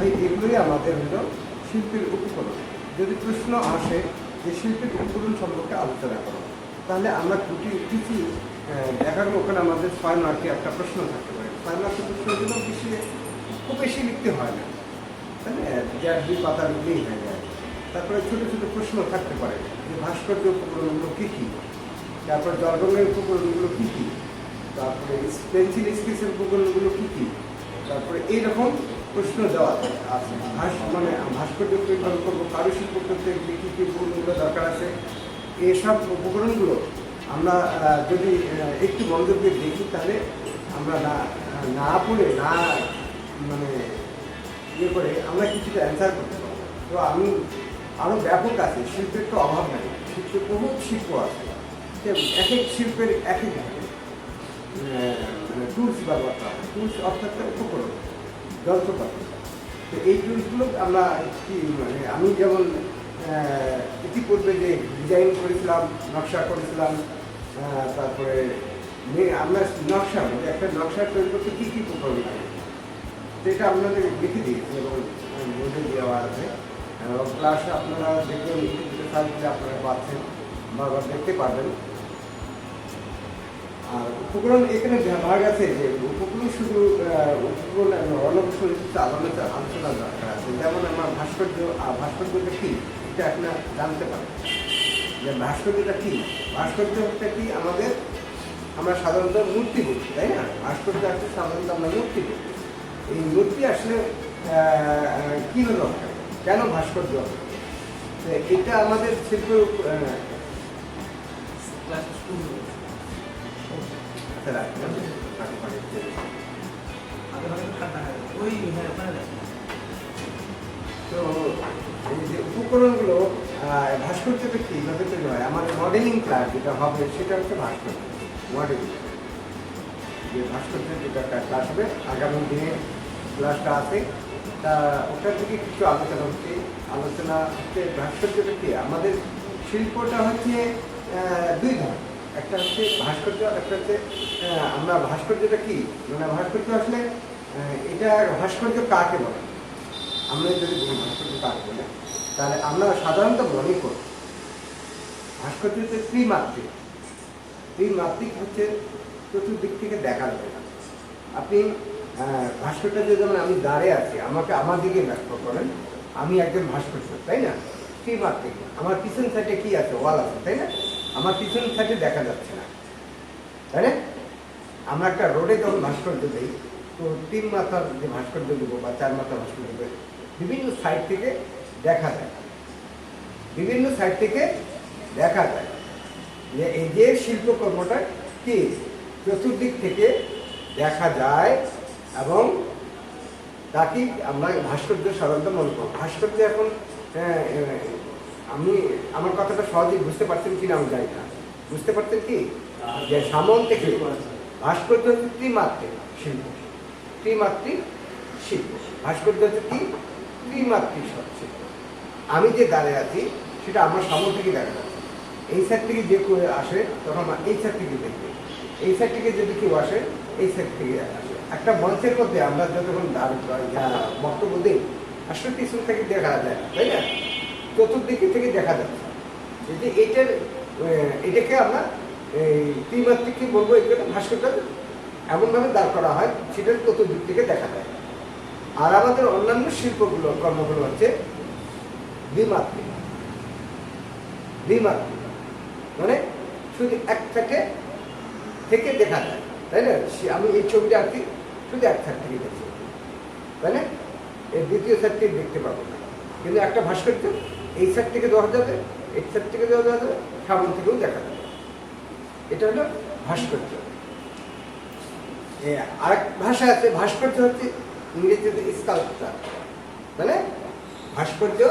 কাজে এগুলোই আমাদের হলো শিল্পের উপকরণ। যদি প্রশ্ন আসে যে শিল্পের উপকরণ সম্পর্কে আলোচনা করো, তাহলে আমরা কিছু দেখা গেল ওখানে আমাদের 6 মার্কে একটা প্রশ্ন থাকতে পারে। 6 মার্কের প্রশ্নের জন্য খুব বেশি লিখতে হয় না, তাই না? 1-2 পাতা লিখলেই হয়ে যায়। তারপরে ছোটো ছোটো প্রশ্ন থাকতে পারে যে ভাস্কর্য উপকরণগুলো কী কী, তারপর জলরঙের উপকরণগুলো কী কী, তারপরে পেন্সিল স্কেচের উপকরণগুলো কী কী, তারপরে এইরকম প্রশ্ন দেওয়া আছে। মানে ভাস্কর্য কীভাবে করবো, কারুশিল্প করতে কী কী উপকরণগুলো দরকার আছে, এসব উপকরণগুলো আমরা যদি একটু মনোযোগ দিয়ে দেখি, তাহলে আমরা না পড়ে না মানে ইয়ে করে আমরা কিছুটা অ্যান্সার করতে পারবো। তো আমি আরও ব্যাপক আছে, শিল্পের তো অভাব নেই, শিল্পের বহু শিল্প আছে। এক এক শিল্পের এক এক মানে টুলস ব্যবহার করা হয়। টুলস অর্থাৎ উপকরণ, যন্ত্রপাতি। তো এই টুলসগুলো আমরা কি মানে আমি যেমন ইতিপূর্বে যে ডিজাইন করেছিলাম, নকশা করেছিলাম, তারপরে আমরা নকশা একটা নকশা তৈরি করতে কী কী উপকরণ লাগে সেটা আপনাদের লিখে দিয়েছি এবং বোর্ডে দেওয়া আছে। এবং প্লাস আপনারা দেখবেন ইউটিউবে সার্চ দিলে আপনারা পাচ্ছেন, বারবার দেখতে পারবেন। আর উপকরণ এখানে ভাগ আছে যে উপকরণ শুধু উপকরণ অনবসর আলোচনা দরকার আছে। যেমন আমার ভাস্কর্যটা কী এটা আপনারা জানতে পারেন যে ভাস্কর্যটা কী। ভাস্কর্যটা কি আমরা সাধারণত মূর্তি বলছি, তাই না? ভাস্কর্য আছে সাধারণত আমরা মূর্তি বলছি। এই মূর্তি আসলে কী হলো, কেন ভাস্কর্য? এটা আমাদের শিল্প তো এই যে উপকরণগুলো ভাস্কর্যটা কীভাবে তৈরি হয়, আমার মডেলিং ক্লাস যেটা হবে সেটা হচ্ছে ভাস্কর্য মডেলিং। যে ভাস্কর্যের যেটা একটা ক্লাস হবে আগামী দিনে ক্লাসটা আছে, তা ওটা থেকে কিছু আলোচনা হচ্ছে ভাস্কর্যটা কি। আমাদের শিল্পটা হচ্ছে 2 ধরনের, একটা হচ্ছে ভাস্কর্য, একটা হচ্ছে আমরা ভাস্কর্যটা কি মানে ভাস্কর্য আসলে এটা ভাস্কর্য কাকে বলে। আমরা যদি বলি ভাস্কর্য কাকে বলে, তাহলে আমরা সাধারণত মনে করি ভাস্কর্য হচ্ছে ত্রিমাত্রিক। ত্রিমাত্রিক হচ্ছে চতুর্দিক থেকে দেখা যাবে না। আপনি ভাস্কর্যটা যেমন আমি দাঁড়িয়ে আছি, আমাকে আমার দিকে লক্ষ্য করেন, আমি একজন ভাস্কর্য, তাই না? ত্রিমাত্রিক। আমার পিছন সাইডে কি আছে, ওয়াল আছে, তাই না? আমার পিছন সাইডে দেখা যাচ্ছে না, তাই না? আমরা একটা রোডে যখন ভাস্কর্য দিই, তো 3 মাথার যে ভাস্কর্য দেবো বা 4 মাথার ভাস্কর্য দেবো, বিভিন্ন সাইড থেকে দেখা যায়, বিভিন্ন সাইড থেকে দেখা যায় যে এই যে শিল্পকর্মটা কি চতুর্দিক থেকে দেখা যায় এবং তাকে আমরা ভাস্কর্য সাধারণত মনে করি। ভাস্কর্য এখন আমার কথাটা সহজেই বুঝতে পারছেন কিনা আমি জানি না, বুঝতে পারছেন কি যে সামন থেকে ভাস্কর্য হচ্ছে ত্রিমাত্রিক শিল্প। ত্রিমাত্রিক শিল্প ভাস্কর্য হচ্ছে কি ত্রিমাত্রিক শিল্প। আমি যে দাঁড়িয়ে আছি সেটা আমার সামন থেকে দেখা যাচ্ছে। এই সাইড থেকে যে কেউ আসে তখন এই সাইড থেকে দেখবে, এই সাইড থেকে যদি কেউ আসে এই সাইড থেকে আসে। একটা মঞ্চের মধ্যে আমরা যতক্ষণ বক্তব্য দিই আসলে পিছন থেকে দেখা যায়, তাই না? চতুর্দিকে থেকে দেখা যাচ্ছে। যদি এটাকে আমরা এই ত্রিমাত্রিককে বলবো, এখানে ভাস্কর্য এমনভাবে দাঁড় করা হয় সেটা চতুর্দিক থেকে দেখা যায়। আর আমাদের অন্যান্য শিল্পগুলো কর্মগুলো হচ্ছে দ্বিমাত্রিক। দ্বিমাত্রিক মানে শুধু এক সাইডে থেকে দেখা যায়, তাই না? আমি এই ছবিটা আঁকি শুধু এক সাইড থেকে দেখছি, তাই না? এর দ্বিতীয় সাইড থেকে দেখতে পাবো না। কিন্তু একটা ভাস্কর্য এই সাইড থেকে দেওয়া যাবে, এই সাইড থেকে দেওয়া যাবে, সামন থেকেও দেখা যাবে। এটা হলো ভাস্কর্য। আরেক ভাষা আছে, ভাস্কর্য হচ্ছে ইংরেজিতে স্কাল্পচার, মানে ভাস্কর্য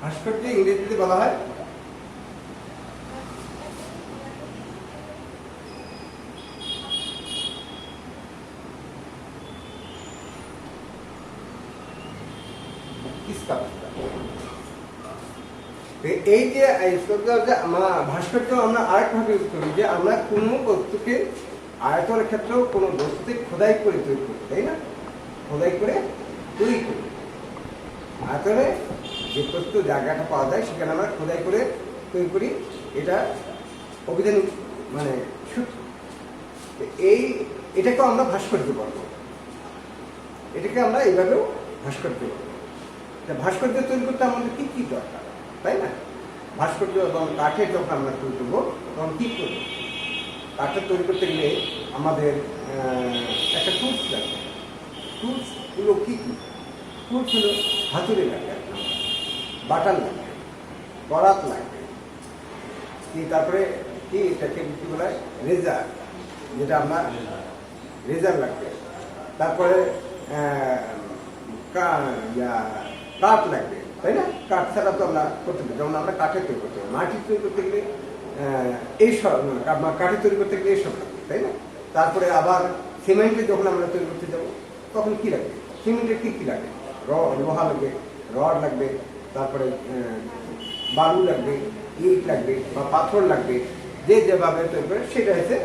ভাস্কর্য ইংরেজিতে বলা হয় তিস্তা অবস্থা। এই যে ভাস্কর্য আমরা আরেকভাবে ইউজ করি যে আমরা কোনো বস্তুকে আয়তনের ক্ষেত্রেও কোনো বস্তুতে খোদাই করে তৈরি করি, তাই না? খোদাই করে তৈরি করি। আয়তনে যে প্রস্তুত জায়গাটা পাওয়া যায় সেখানে আমরা খোদাই করে তৈরি করি, এটা অভিধানিক মানে সূত্র। এটাকেও আমরা ভাস্কর্য বলবো, এটাকে আমরা এইভাবেও ভাস্কর্য বলবো। ভাস্কর্য তৈরি করতে আমাদের কী কী দরকার, তাই না? ভাস্কর্য এবং কাঠের যখন আমরা তৈরি করবো তখন কী করবো? কাঠের তৈরি করতে গেলে আমাদের একটা টুলস লাগবে। টুলসগুলো কী কী? টুলস হলো হাতুড়ি লাগবে, বাটার লাগবে, করাত লাগবে, তারপরে কি এটাকে কী বলা হয়, রেজার, যেটা আমরা রেজার লাগবে, তারপরে কাঠ লাগবে, তাই না? কাঠ ছাড়া তো আমরা করতে পারি, যেমন আমরা কাঠে তৈরি করতে পারি, মাটি তৈরি করতে গেলে এইসব, কাঠে তৈরি করতে গেলে এইসব লাগবে, তাই না? তারপরে আবার সিমেন্টে যখন আমরা তৈরি করতে যাবো তখন কী লাগবে? সিমেন্টের কী কী লাগে? লোহা লাগবে, রড লাগবে, তারপরে বালু লাগবে, ইট লাগবে বা পাথর লাগবে, যে যেভাবে তৈরি করে সেটা হচ্ছে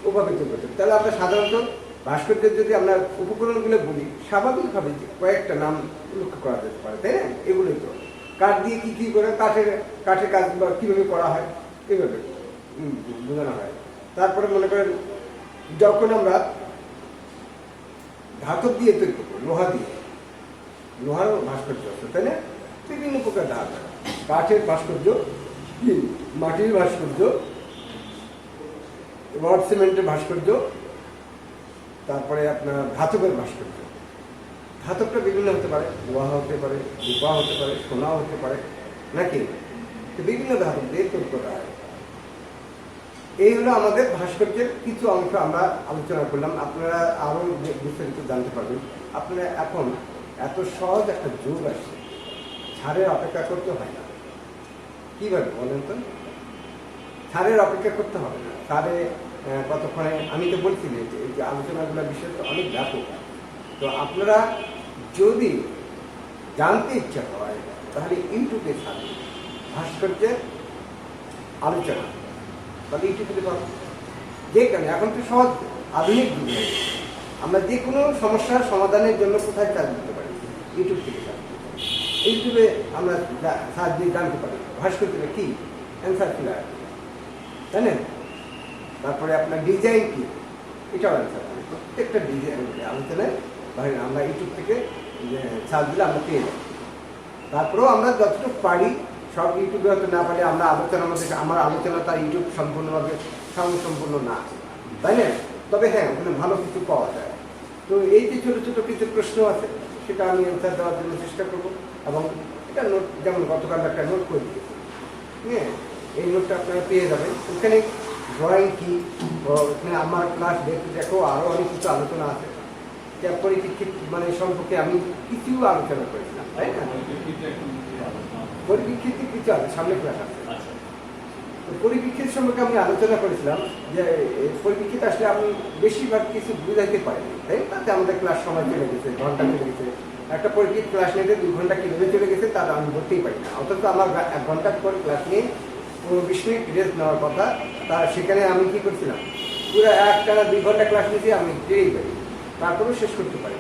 ওভাবে তৈরি করতে। তাহলে আমরা সাধারণত ভাস্কর্যের যদি আমরা উপকরণগুলো বলি, স্বাভাবিকভাবে কয়েকটা নাম উল্লেখ করা যেতে পারে, তাই না? এগুলোই তো কাঠ দিয়ে কী কী করে কাঠের কাজ বা কীভাবে করা হয় এইভাবে বোঝানো হয়। তারপরে মনে করেন যখন আমরা ধাতব দিয়ে তৈরি করবো, লোহারও ভাস্কর্য আছে, তাই না? বিভিন্ন প্রকার ধাত, কাঠের ভাস্কর্য, মাটির ভাস্কর্য, রড সিমেন্টের ভাস্কর্য, তারপরে আপনার ধাতবের ভাস্কর্য। ধাতবটা বিভিন্ন হতে পারে, লোহা হতে পারে, রূপা হতে পারে, সোনাও হতে পারে, নাকি? বিভিন্ন ধাতব দিয়ে তৈরি করা হয়। এই হলো আমাদের ভাস্কর্যের কিছু অংশ আমরা আলোচনা করলাম। আপনারা আরও বিস্তারিত জানতে পারবেন। আপনারা এখন এত সহজ একটা যুগ আসছে, ছাড়ের অপেক্ষা করতে হয় না। কীভাবে বলেন তো? ছাড়ের অপেক্ষা করতে হবে না। ছাড়ে কতক্ষণে, আমি তো বলছি যে এই যে আলোচনাগুলো বিষয় তো অনেক ব্যাপক। তো আপনারা যদি জানতে ইচ্ছা হয় তাহলে ইউটিউবে ছাড়বে ভাস্কর্যের আলোচনা, তাহলে ইউটিউবে পাবো। যে কারণে এখন তো সহজ আধুনিক যুগ হয়ে গেছে, আমরা যে কোনো সমস্যার সমাধানের জন্য কোথায় চার্জ দিতে পারি? ইউটিউব থেকে চার্জ দিতে পারি। ইউটিউবে আমরা সার্চ দিয়ে জানতে পারি ভাস্কর্যটা কী, অ্যান্সার কী লাগে, তাই না? তারপরে আপনার ডিজাইন কী, এটাও অ্যান্সার করি। প্রত্যেকটা ডিজাইন আলোচনায় আমরা ইউটিউব থেকে সার্চ দিলে আমরা পেয়ে যাই। তারপরেও আমরা যতটুকু পারি, সব ইউটিউবে হয়তো না পারি, আমরা আলোচনার মধ্যে, আমার আলোচনা তার ইউটিউব সম্পূর্ণভাবে সম্পূর্ণ না, তাই না? তবে হ্যাঁ, ওখানে ভালো কিছু পাওয়া যায়। তো এই যে ছোটো ছোটো কিছু প্রশ্ন আছে, সেটা আমি অ্যান্সার দেওয়ার জন্য চেষ্টা করবো। এবং এটা নোট, যেমন গতকাল একটা নোট করে দিয়েছি, হ্যাঁ, এই নোটটা আপনারা পেয়ে যাবেন। ওখানে ড্রয়িং কী, ওখানে আমার ক্লাস দেখো আরও অনেক কিছু আলোচনা আছে। পরিপ্রেক্ষিত মানে সম্পর্কে আমি কিছু আলোচনা করেছিলাম, তাই না? পরিপ্রেক্ষিতে কিছু আছে, সামনে ক্লাস আছে। পরিপ্রেক্ষিত সম্পর্কে আমি আলোচনা করেছিলাম যে পরিপ্রেক্ষিত আসলে আমি বেশিরভাগ কিছু বুঝাইতে পারিনি, তাই? তাতে আমাদের ক্লাস সময় চলে গেছে, ঘন্টা চলে গেছে। একটা পরিপ্রেক্ষিত ক্লাস নিতে 2 ঘন্টা কীভাবে চলে গেছে তার আমি বলতেই পারি না। অথচ আমার 1 ঘন্টার পর ক্লাস নিয়ে 20 মিনিট রেস্ট নেওয়ার কথা, তা সেখানে আমি কী করছিলাম, পুরো 1 টানা 2 ঘন্টা ক্লাস নিয়েছি, আমি পেয়েই পারি, তারপরেও শেষ করতে পারি।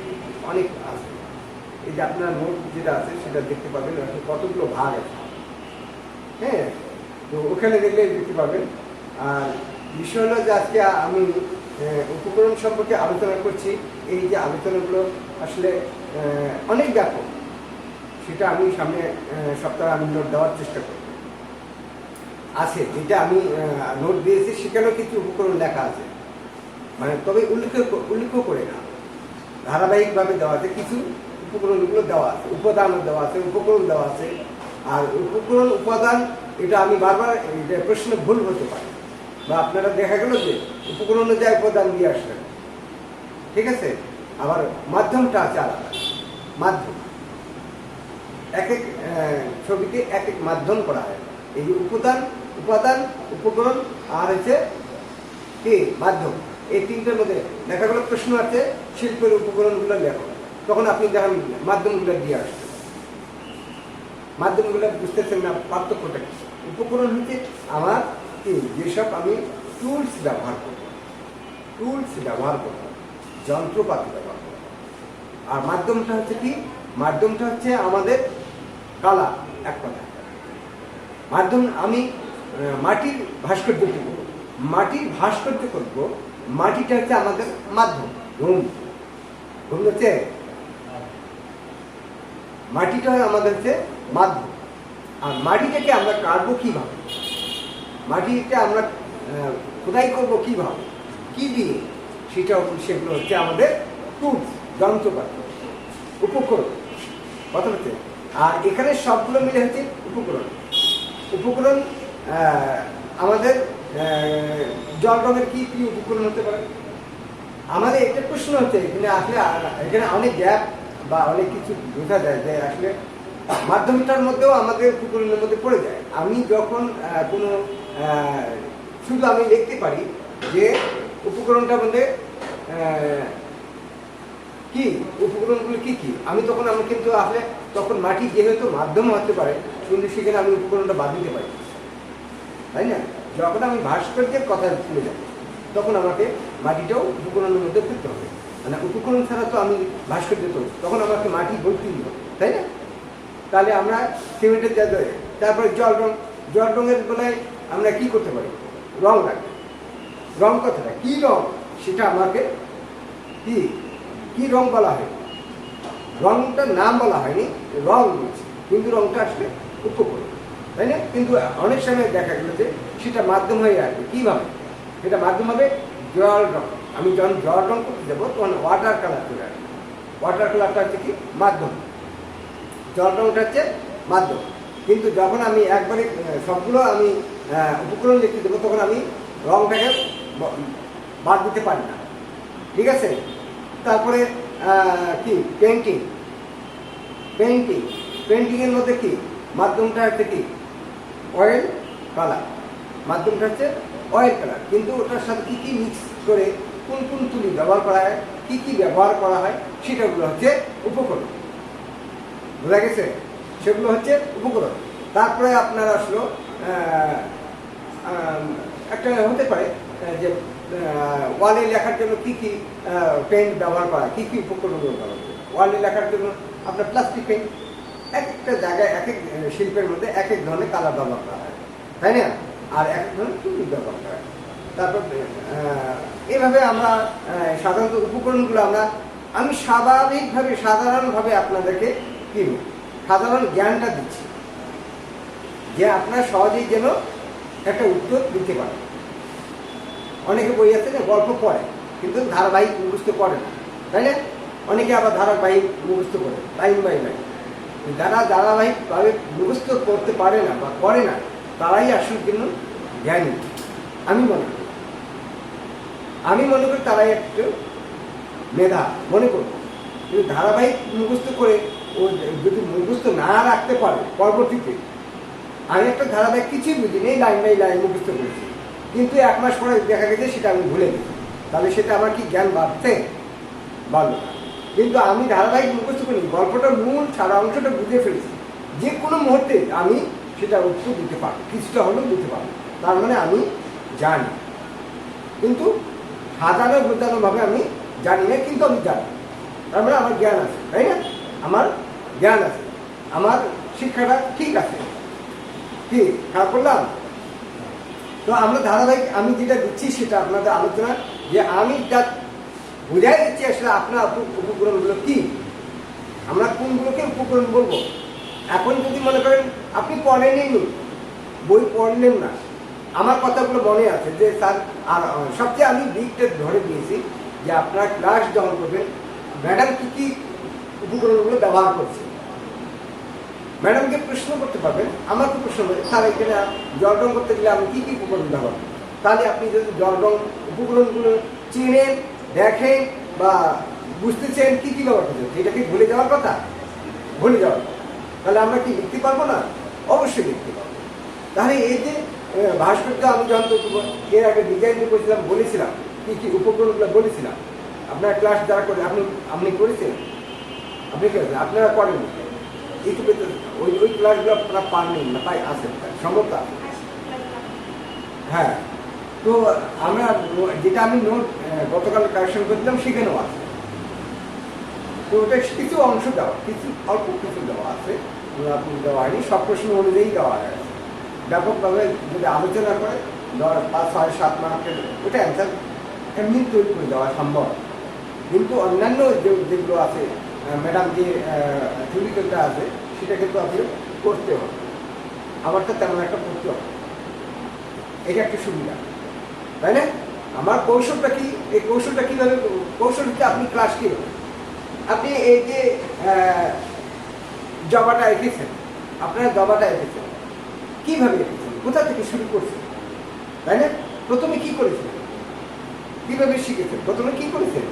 অনেক আছে। এই যে আপনার নোট যেটা আছে সেটা দেখতে পাবেন, কতগুলো ভাগ আছে, হ্যাঁ? তো ওখানে দেখলে দেখতে পাবেন। আর বিষয় হলো যে আজকে আমি উপকরণ সম্পর্কে আলোচনা করছি। এই যে আলোচনাগুলো আসলে অনেক ব্যাপক, সেটা আমি সামনে সপ্তাহে আমি নোট দেওয়ার চেষ্টা করব। আছে যেটা আমি নোট দিয়েছি সেখানেও কিছু উপকরণ লেখা আছে, মানে তবে উল্লেখ করে না, ধারাবাহিকভাবে দেওয়া আছে। কিছু উপকরণগুলো দেওয়া আছে, উপাদানও দেওয়া আছে, উপকরণ দেওয়া আছে। আর উপকরণ উপাদান এটা আমি বারবার প্রশ্ন ভুল হতে পারে, বা আপনারা দেখা গেল যে উপকরণ অনুযায়ী উপাদান দিয়ে আসলেন, ঠিক আছে? আবার মাধ্যমটা আছে আলাদা, মাধ্যম এক এক ছবিতে এক এক মাধ্যম করা হয়। এই যে উপাদান, উপকরণ আর হচ্ছে কি মাধ্যম, এই তিনটের মধ্যে দেখা গেল প্রশ্ন আছে শিল্পের উপকরণগুলো লেখো, তখন আপনি দেখেন মাধ্যমগুলো দিয়ে আসছেন, মাধ্যমগুলো বুঝতেছেন না পার্থক্যটা কি। উপকরণ হচ্ছে আমার কি যেসব আমি টুলস ব্যবহার করব, যন্ত্রপাতি ব্যবহার করব। আর মাধ্যমটা হচ্ছে কি, মাধ্যমটা হচ্ছে আমাদের কালা। এক কথা, মাধ্যম আমি মাটির ভাস্কর্য করব, মাটিটা হচ্ছে আমাদের মাধ্যম। ঘুম হচ্ছে মাটিটা আমাদের হচ্ছে মাধ্যম। আর মাটিটাকে আমরা কাটবো কীভাবে, মাটিটা আমরা খোদাই করবো কীভাবে, কী দিয়ে, সেগুলো হচ্ছে আমাদের টুলস, যন্ত্রপাতি, উপকরণ। কথা হচ্ছে, আর এখানে সবগুলো মিলে হচ্ছে উপকরণ। আমাদের জল রঙের কী কী উপকরণ হতে পারে? আমাদের একটা প্রশ্ন হচ্ছে এখানে আসলে, এখানে অনেক গ্যাপ বা অনেক কিছু বোঝা যায় যে আসলে মাধ্যমটার মধ্যেও আমাদের উপকরণের মধ্যে পড়ে যায়। আমি যখন কোনো শুধু আমি লিখতে পারি যে উপকরণটার মধ্যে কি উপকরণগুলো কি কি, আমি কিন্তু আসলে তখন মাটি যেহেতু মাধ্যম হতে পারে, কিন্তু সেখানে আমি উপকরণটা বাদ দিতে পারি, তাই না? যখন আমি ভাস্কর্যের কথা তুলে যাব তখন আমাকে মাটিটাও উপকরণের মধ্যে ফেলতে হবে। মানে উপকরণ ছাড়া তো আমি ভাস্কর্য তৈরি, তখন আমাকে মাটি ভর্তি দিতে হবে, তাই না? তাহলে আমরা সিমেন্টের জায়গায়, তারপরে জল রঙের বেলায় আমরা কি করতে পারি? রং লাগবে। রং কথাটা কি রং, সেটা আমাকে কি রং বলা হয়, রংটার নাম বলা হয়নি, রং বলছি, কিন্তু রংটা আসলে উপকরণ, তাই না? কিন্তু অনেক সময় দেখা গেল যে সেটা মাধ্যম হয়ে আসবে। কীভাবে সেটা মাধ্যম হবে? জল রং। আমি যখন জল রং করতে যাবো তখন ওয়াটার কালার চলে আসবে। ওয়াটার কালারটা হচ্ছে কি মাধ্যম, জল রংটা হচ্ছে মাধ্যম। কিন্তু যখন আমি একবারে সবগুলো আমি উপকরণ লিখতে দেবো তখন আমি রংটাকে বাদ দিতে পারি না, ঠিক আছে? তারপরে কি পেন্টিংয়ের মধ্যে কি মাধ্যমটা হচ্ছে কি অয়েল কালার, মাধ্যমটা হচ্ছে অয়েল কালার। কিন্তু ওটার সাথে কী কী মিক্স করে কোন তুলি ব্যবহার করা হয়, কী ব্যবহার করা হয়, সেটাগুলো হচ্ছে উপকরণ। বোঝা গেছে? সেগুলো হচ্ছে উপকরণ। তারপরে আপনার আসলো একটা হতে পারে যে ওয়ালে লেখার জন্য কী পেন্ট ব্যবহার করা, কী উপকরণ ব্যবহার করে। ওয়ালে লেখার জন্য আপনার প্লাস্টিক পেন্ট, এক একটা জায়গায় এক এক শিল্পের মধ্যে এক এক ধরনের কালার ব্যবহার করা হয়, তাই না? আর এক এক ধরনের তুলি ব্যবহার করা হয়। তারপর এইভাবে আমরা সাধারণত উপকরণগুলো আমি সাধারণভাবে আপনাদেরকে সাধারণ জ্ঞানটা দিচ্ছি যে আপনারা সহজেই যেন একটা উত্তর দিতে পারেন। অনেকে বই আছে না গল্প পড়ে কিন্তু ধারাবাহিক মুখস্থ করে না, তাই না? অনেকে আবার ধারাবাহিক মুখস্থ করে লাইন বাই লাইন। যারা ধারাবাহিকভাবে মুখস্থ করতে পারে না বা করে না তারাই আসল জন্য জ্ঞানী আমি মনে করি তারাই একটু মেধা মনে করব। কিন্তু ধারাবাহিক মুখস্থ করে ও যদি মুখস্থ না রাখতে পারে পরবর্তীতে, আমি একটা ধারাবাহিক কিছুই বুঝিনি, লাইন বাই লাইন মুখস্থ করেছি, কিন্তু 1 মাস পরে দেখা গেছে সেটা আমি ভুলে গেছি, তাহলে সেটা আমার কি জ্ঞান বাড়ছে? বাড়লো না। কিন্তু আমি ধারাবাহিক মুখস্থ করিনি, গল্পটার মূল সারা অংশটা বুঝে ফেলেছি, যে কোনো মুহূর্তে আমি সেটা উত্তর দিতে পারবো, কিছুটা হলেও দিতে পারবো। তার মানে আমি জানি, কিন্তু বোঝানোভাবে আমি জানি না, কিন্তু আমি জানি। তার মানে আমার জ্ঞান আছে, তাই না? আমার জ্ঞান আছে, আমার শিক্ষাটা ঠিক আছে। কি খারাপ করলাম? তো আমরা ধারাবাহিক আমি যেটা দিচ্ছি সেটা আপনাদের আলোচনা, যে আমি যা বোঝাই দিচ্ছি আসলে আপনার উপকরণগুলো কি, আমরা কোনগুলোকে উপকরণ বলবো। এখন যদি মনে করেন আপনি পড়েননি, বই পড়লেন না, আমার কথাগুলো মনে আছে যে স্যার, আর সবচেয়ে আমি দিকটা ধরে দিয়েছি যে আপনার ক্লাস যখন করবেন ম্যাডাম কী উপকরণগুলো ব্যবহার করছে, ম্যাডামকে প্রশ্ন করতে পারবেন, আমাকে প্রশ্ন করবেন স্যার এখানে জল রং করতে গেলে আমি কী উপকরণ ব্যবহার করি। তাহলে আপনি যদি জল রং উপকরণগুলো চিনেন, দেখেন বা বুঝতেছেন কী ব্যবহার করছেন, এটা কি ভুলে যাওয়ার কথা? ভুলে যাওয়ার কথা। তাহলে আমরা কি লিখতে পারবো না? অবশ্যই লিখতে পারবো। তাহলে এই যে ভাস্কর্য আমি যখন এর আগে ডিজাইন করেছিলাম, বলেছিলাম কী উপকরণগুলো বলেছিলাম, আপনার ক্লাস যারা করে আপনি করেছেন, আপনি করেছেন, আপনারা করেন, ইউটিউবে তো ওই ক্লাসগুলো আপনারা পাননি না, তাই আছে সম্ভবত আছে। হ্যাঁ, তো আমরা যেটা আমি নোট গতকাল কারেকশন করছিলাম সেখানেও আছে। তো ওটা কিছু অংশ দেওয়া, কিছু অল্প কিছু দেওয়া আছে, আপনি দেওয়া হয়নি, সব প্রশ্ন অনুযায়ী দেওয়া আছে। ব্যাপকভাবে যদি আলোচনা করে 5, 6, 7 মার্কের ওটা অ্যান্সার এমনি তৈরি করে দেওয়া সম্ভব। কিন্তু অন্যান্য যেগুলো আছে ম্যাডাম যে থিওরিক্যালটা আছে সেটা কিন্তু আপনি করতে হবে, আমারটা তেমন একটা করতে হবে। এটা একটা সুবিধা, তাই না? আমার কৌশলটা কি, এই কৌশলটা কীভাবে, কৌশল হচ্ছে আপনি ক্লাস কি, আপনি এই যে জবাটা এঁকেছেন, আপনারা জবাটা এঁকেছেন, কীভাবে এঁকেছেন, কোথা থেকে শুরু করছেন, তাই না? প্রথমে কি করেছেন, কীভাবে শিখেছেন, প্রথমে কি করেছেন?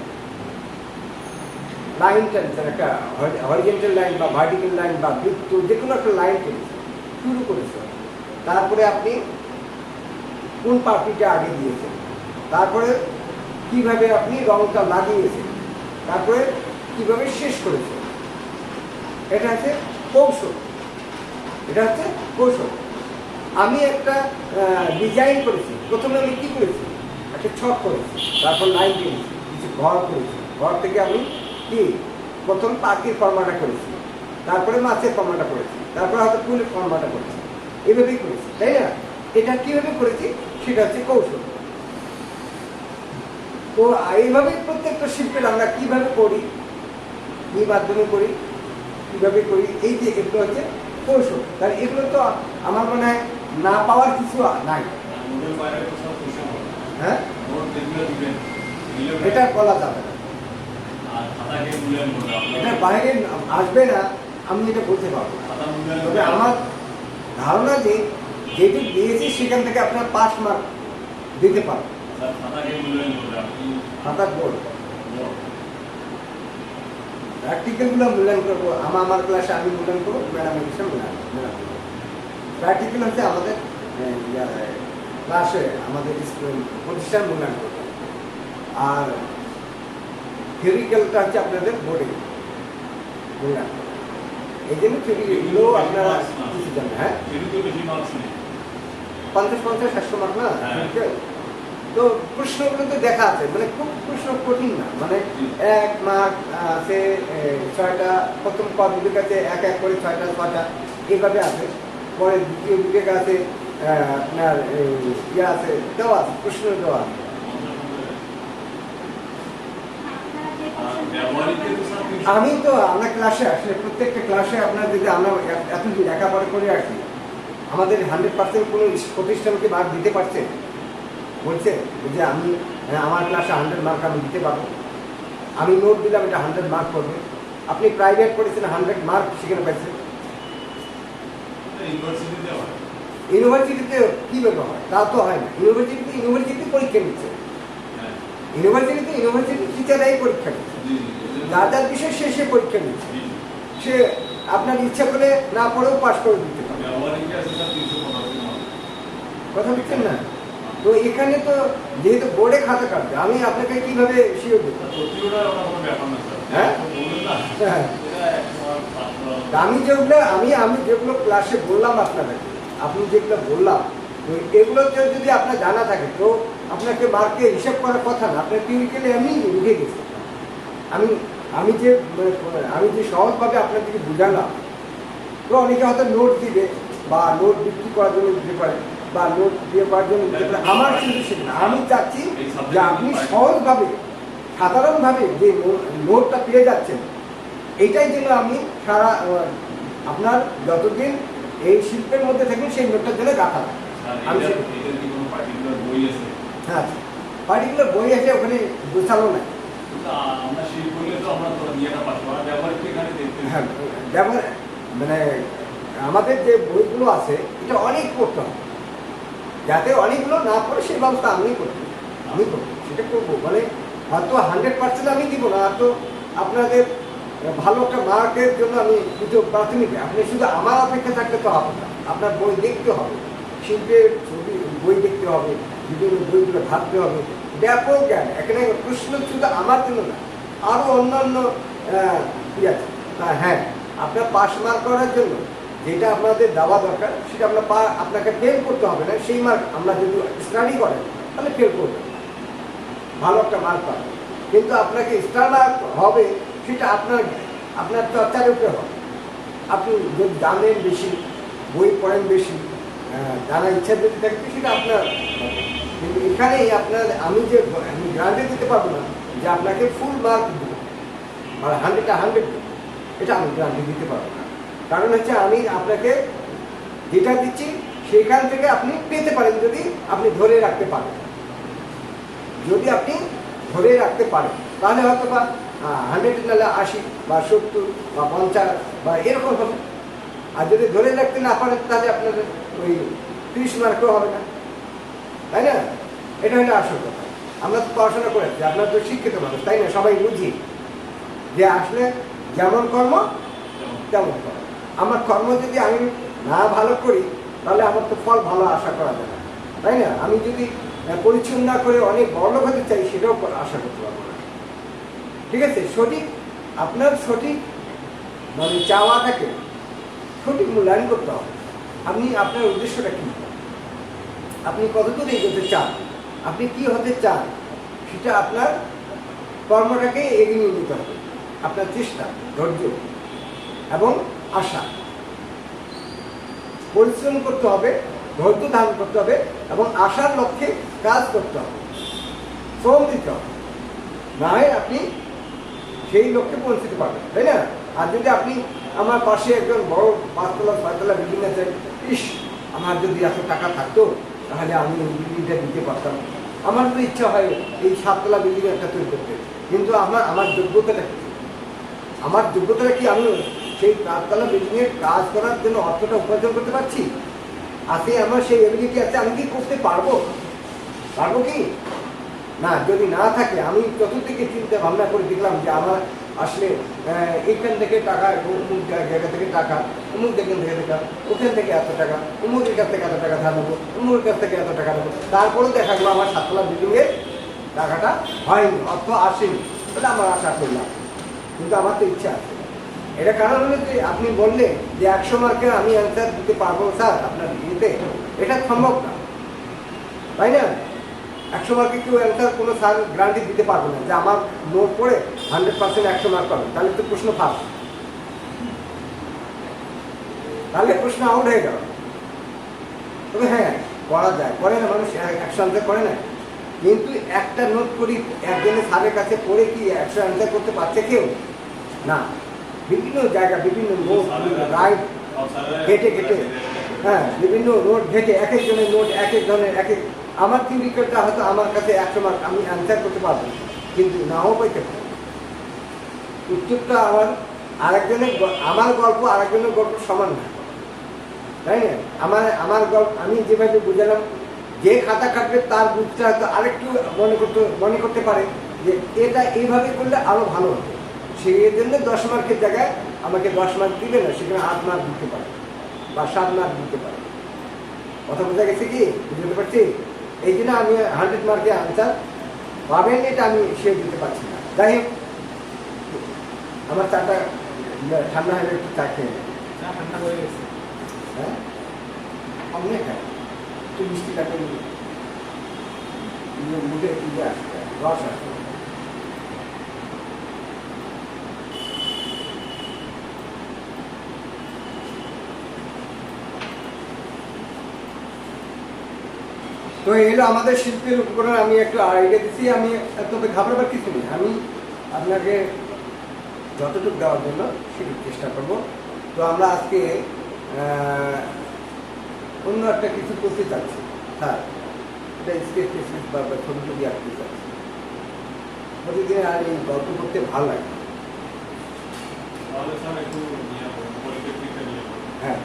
লাইন টেনছেন, একটা হরিজেন্টাল লাইন বা ভার্টিক্যাল লাইন বা বৃত্ত, যে কোনো একটা লাইন টেনেছেন, শুরু করেছেন। তারপরে আপনি কোন পাপড়িটা আগে দিয়েছেন, তারপরে কিভাবে আপনি রংটা লাগিয়েছেন, তারপরে কিভাবে শেষ করেছেন। এটা হচ্ছে কৌশল, এটা হচ্ছে কৌশল। আমি একটা ডিজাইন করেছি, প্রথমে আমি কি করেছি, একটা ছক করেছি, তারপর লাইন টেনেছি, কিছু ঘর করেছি, ঘর থেকে আমি কি প্রথম পাখির ফর্মাটা করেছি, তারপরে মাছের ফর্মাটা করেছি, তারপরে হয়তো ফুলের ফর্মাটা করেছি, এভাবেই করেছি, তাই না? এটা কীভাবে করেছি সেটা হচ্ছে কৌশল। তো এইভাবেই প্রত্যেকটা শিল্পের আমরা কীভাবে করি, কী মাধ্যমে করি, কীভাবে করি, এই যে এগুলো হচ্ছে কৌশল। তাহলে এগুলো তো আমার মনে হয় না পাওয়ার কিছু নাই। হ্যাঁ, এটা বলা যাবে না, এটা বাইরে আসবে না, আমি এটা বলতে পারবো। তবে আমার ধারণা যে যেটি দিয়েছি সেখান থেকে আপনার 5 মার্ক দিতে পারবেন। খাতার বোর্ড প্র্যাকটিক্যালগুলো মূল্যায়ন করবো, আমার ক্লাসে আমি মূল্যায়ন করবো, ম্যাডামের বিষয়ে মূল্যায়ন করবো। প্র্যাকটিক্যাল হচ্ছে আমাদের ক্লাসে, আমাদের স্কুল প্রতিষ্ঠান মূল্যায়ন করবো, আর থিওরিক্যালটা হচ্ছে আপনাদের বোর্ডে মূল্যায়ন করবো। এই জন্য থিওরিগুলো আপনারা কিছু জানেন। হ্যাঁ, 50, 100 মার্ক না। তো প্রশ্নগুলো তো দেখা আছে, মানে খুব প্রশ্ন কঠিন না, মানে 1 মার্ক আছে 6টা, প্রথম বিবেক আছে 1 করে 6টা 6টা এইভাবে আছে। পরে দ্বিতীয় বিবেক আছে আপনার ইয়ে আছে, দেওয়া আছে, প্রশ্ন দেওয়া আছে। আমি তো আমরা ক্লাসে আসলে প্রত্যেকটা ক্লাসে আপনার যদি আমরা এত লেখাপড়া করে আসি, আমাদের 100% কোনো প্রতিষ্ঠানকে মার্ক দিতে পারছে, বলছে যে আমি আমার ক্লাসে 100 মার্ক আমি দিতে পারবো, আমি নোট দিলাম এটা 100 মার্ক করবে। আপনি প্রাইভেট করেছেন 100 মার্ক সেখানে পাইছেন, ইউনিভার্সিটিতে কীভাবে হয়? তা তো হয় না। ইউনিভার্সিটি পরীক্ষা নিচ্ছে, ইউনিভার্সিটি টিচাররাই পরীক্ষা নিচ্ছে, যার বিষয় সে পরীক্ষা নিচ্ছে, সে আপনার ইচ্ছা করে না পড়েও পাস করে দিতে পারে। কথা বুঝছেন না? তো এখানে তো যেহেতু বোর্ডে খাতা কাটবে, আমি আপনাকে কিভাবে শিওর দেবো? হ্যাঁ, আমি যেগুলো ক্লাসে বললাম আপনাদেরকে, আপনি যেগুলো বললাম, এগুলো যদি আপনার জানা থাকে তো আপনাকে মার্কে হিসাব করার কথা না, আপনার থিওরিক্যালি এমনি উঠে গেছে। আমি যে সহজভাবে আপনাদেরকে বুঝালাম, তো অনেকে হয়তো নোট দিবে বা নোট বিক্রি করার জন্য দিতে পারে বা নোট দিয়ে করার জন্য দিতে পারে। আমার কিন্তু সেটা না, আমি চাচ্ছি যে আপনি সহজভাবে সাধারণভাবে যে নোটটা পেয়ে যাচ্ছেন, এইটাই যেন আমি সারা আপনার যতদিন এই শিল্পের মধ্যে থাকবেন সেই নোটটার জন্য রাখা। আমি হ্যাঁ, পার্টিকুলার বই আছে, ওখানে গোছালো না। হ্যাঁ, ব্যবহার মানে আমাদের যে বইগুলো আছে এটা অনেক পড়তে হবে, যাতে অনেকগুলো না পড়ে সেই ব্যবস্থা আমি করবো, সেটা করবো। মানে হয়তো 100% আমি দিব না, হয়তো আপনাদের ভালো একটা মার্কের জন্য আমি কিছু প্রাথমিক, আপনি শুধু আমার অপেক্ষা থাকলে তো হবে না, আপনার বই দেখতে হবে, শিল্পের ছবি বই দেখতে হবে, বিভিন্ন বইগুলো ভাবতে হবে, ব্যাপক জ্ঞান। এখানে প্রশ্ন শুধু আমার জন্য না, আরও অন্যান্য কি আছে। হ্যাঁ, আপনার পাস মার্ক করার জন্য যেটা আপনাদের দেওয়া দরকার সেটা আপনাকে ফেল করতে হবে না। সেই মার্ক আমরা যদি স্টাডি করেন তাহলে ফেল করবেন, ভালো একটা মার্ক পাবেন। কিন্তু আপনাকে স্টার মার্ক হবে সেটা আপনার চর্চার উপরে হবে। আপনি যদি জানেন বেশি, বই পড়েন বেশি, জানার ইচ্ছা যদি থাকে সেটা আপনার হবে। কিন্তু এখানেই আমি গ্রান্টে দিতে পারবো না যে আপনাকে ফুল মার্ক দেবো, মানে 100 দেবো, এটা আমি গ্রান্টে দিতে পারবো না। কারণ হচ্ছে আমি আপনাকে যেটা দিচ্ছি সেখান থেকে আপনি পেতে পারেন যদি আপনি ধরে রাখতে পারেন। যদি আপনি ধরে রাখতে পারেন তাহলে হয়তো বা 100 নাহলে 80 বা 70 বা 50 বা এরকম হবে। আর যদি ধরে রাখতে না পারেন তাহলে আপনার ওই 30 মার্কও হবে না, তাই না? এটা হলো আসল কথা। আমরা তো পড়াশোনা করেছি, আপনার তো শিক্ষিত মানুষ, তাই না? সবাই বুঝি যে আসলে যেমন কর্ম তেমন কর্ম। আমার কর্ম যদি আমি না ভালো করি তাহলে আমার তো ফল ভালো আশা করা যায় না, তাই না? আমি যদি পরিচ্ছন্ন না করে অনেক বড় হতে চাই সেটাও আশা করতে পারবো না। ঠিক আছে? আপনার সঠিক মানে চাওয়াটাকে সঠিক মূল্যায়ন করতে হবে। আপনার উদ্দেশ্যটা কী, আপনি কতদূর এগোতে চান, আপনি কি হতে চান, সেটা আপনার কর্মটাকে এগিয়ে নিতে হবে। আপনার চেষ্টা, ধৈর্য এবং আশা, পরিশ্রম করতে হবে, ধৈর্য ধারণ করতে হবে এবং আশার লক্ষ্যে কাজ করতে হবে, শ্রম দিতে হবে। না হয় আপনি সেই লক্ষ্যে পৌঁছতে পারবেন, তাই না? আর যদি আপনি আমার পাশে একজন বড় 5 তলা 6 তলা বিল্ডিং আছে, আমার যদি এত টাকা থাকতো তাহলে আমি ওই বিল্ডিংটা দিতে পারতাম। আমার তো ইচ্ছা হয় এই 7 তলা বিল্ডিং একটা তৈরি করতে, কিন্তু আমার যোগ্যতাটা কি? আমার যোগ্যতাটা কি আমি সেই 7 তলা বিল্ডিংয়ের কাজ করার জন্য অর্থটা উপার্জন করতে পারছি? আছে আমার সেই এবিলিটি আছে, আমি কি করতে পারবো কি না? যদি না থাকে, আমি চতুর্দিকে চিন্তা ভাবনা করে দেখলাম যে আমার আসলে এইখান থেকে টাকা, অমুক জায়গা থেকে টাকা, অমুক জায়গা থেকে টাকা, ওখান থেকে এত টাকা, অমুকের কাছ থেকে এত টাকা ধার নেবো, অমুকের কাছ থেকে এত টাকা নেবো, তারপরেও দেখা গেলো আমার 7 তলা বিল্ডিংয়ের টাকাটা হয়নি, অর্থ আসেনি। তাহলে আমার আশা করলাম, কিন্তু আমার তো ইচ্ছা আছে। এটা কারণ হলো যে আপনি বললেন যে 100 মার্কের আমি অ্যান্সার দিতে পারবো স্যার আপনার ইয়েতে, এটা সম্ভব না, তাই না? 100 মার্কে কেউ অ্যান্সার কোনো স্যার গ্যারান্টি দিতে পারবে না যে আমার নোট পড়ে 100% 100 মার্ক পাবে, তাহলে তো প্রশ্ন ফাঁস, তাহলে প্রশ্ন আউট হয়ে গেল। তবে হ্যাঁ, করা যায়, করে না মানুষ 100 অ্যান্সার করে না, কিন্তু একটা নোট করি একজনের স্যারের কাছে পড়ে কি 100 অ্যান্সার করতে পারছে কেউ? না। বিভিন্ন জায়গা, বিভিন্ন নোট রাইট ঘেটে হ্যাঁ, বিভিন্ন নোট ঘেটে এক একজনের নোট এক এক ধরনের আমার থিওরিটা হয়তো আমার কাছে 100 মার্ক আমি অ্যান্সার করতে পারবো, কিন্তু নাও পাইতে পারি। উত্তরটা আমার গল্প আরেকজনের গল্প সমান না, তাই না? আমার গল্প আমি যেভাবে বুঝালাম, যে খাতা কাটবে তার বুঝতে হয়তো আরেকটু মনে করতে পারে যে এটা এইভাবে করলে আরো ভালো হতো। সেই জন্য 10 মার্কের জায়গায় আমাকে 10 মার্ক দিবে না, সেখানে 8 মার্ক দিতে পারে বা 7 মার্ক দিতে পারে। কথা বোঝা গেছে কি? বুঝতে পারছি? এই জন্য আমি 100 মার্কে আনসার পাবেন এটা আমি শিওর দিতে পারছি না। যাই হোক, আমার চাটা ঠান্ডা হয়ে একটু চা খেয়ে ঠান্ডা হয়ে গেছে। হ্যাঁ, অনেক একটু মিষ্টি কাটে মুখে আসবে, রস আসবে। তো এলো আমাদের শিল্পের উপকরণ। আমি একটু আইডিয়া দিচ্ছি, আমি তবে ঘাবড়াবার কিছু নেই, আমি আপনাকে যতটুকু দেওয়ার জন্য সেটুকু চেষ্টা করব। তো আমরা আজকে অন্য একটা কিছু করতে চাচ্ছি, হ্যাঁ, এটা স্কেচ বা ছবি ছবি আঁকতে চাচ্ছি। প্রতিদিন আর এই গল্প করতে ভালো লাগে। হ্যাঁ,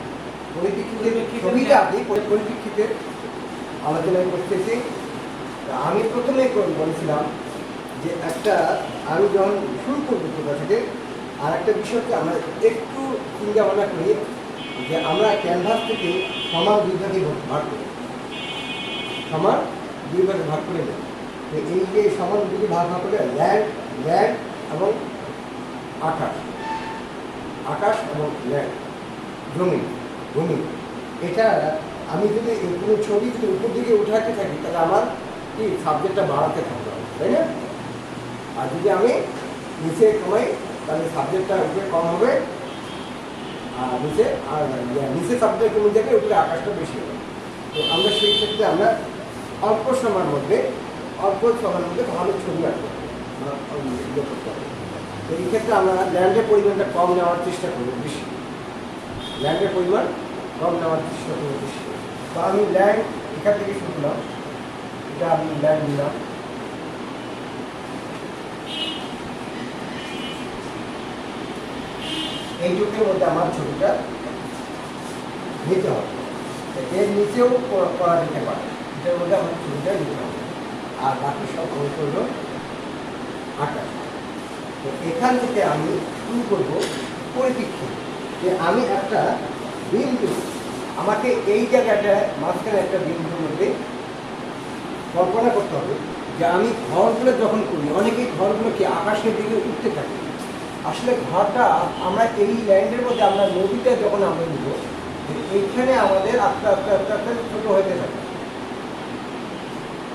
পরিপ্রেক্ষিতে ছবিটা আপনি পরিপ্রেক্ষিতে আলোচনা করতেছি। আমি প্রথমে বলেছিলাম যে আমি যখন শুরু করবো কোথা থেকে, আর একটা বিষয়কে আমরা একটু চিন্তা ভাবনা করি যে আমরা ক্যানভাস থেকে সমান 2 ভাগে ভাগ করি, সমান 2 ভাগে ভাগ করে নেই। এই যে সমান 2 ভাগ করে ল্যান্ড এবং আকাশ, আকাশ এবং ল্যান্ড, জমি, ভূমি, এটা আমি যদি কোনো ছবি যদি উপর দিকে উঠাতে থাকি তাহলে আমার কি সাবজেক্টটা বাড়াতে থাকবে, তাই না? আর যদি আমি নিচে কমাই তাহলে সাবজেক্টটা উপরে কম হবে, আর নিচে সাবজেক্ট কমে যাবে, উপরে আকাশটা বেশি হবে। তো আমরা সেই ক্ষেত্রে আমরা অল্প সময়ের মধ্যে ভালো ছবি আঁকতে হবে, ইয়ে করতে হবে। তো এই ক্ষেত্রে আমরা ল্যান্ডের পরিমাণটা কম নেওয়ার চেষ্টা করবো, বেশি ল্যান্ডের পরিমাণ কম নেওয়ার চেষ্টা করবো বেশি। তো আমি ল্যান্ড এখান থেকে শুরু করলাম, এটা আমি ল্যান্ড নিলাম, এইটুকুর মধ্যে আমার ছবিটা নিতে হবে। এর নিচেও করা যেতে পারে, এটার মধ্যে আমার ছবিটা নিতে হবে, আর বাকি সব অংশ হলো আকাশ। তো এখান থেকে আমি শুরু করবো পরিপ্রেক্ষিত, যে আমি একটা বিন্দু, আমাকে এই জায়গাটা মাঝখানে একটা বিন্দুর মধ্যে কল্পনা করতে হবে যে আমি ঘরগুলো যখন করি, অনেকেই ঘরগুলো কি আকাশের দিকে উঠতে থাকে। আসলে ঘরটা আমরা এই ল্যান্ডের মধ্যে আমরা নদীটা যখন আমরা নিব, এইখানে আমাদের আস্তে আস্তে আস্তে আস্তে ছোট হতে থাকে।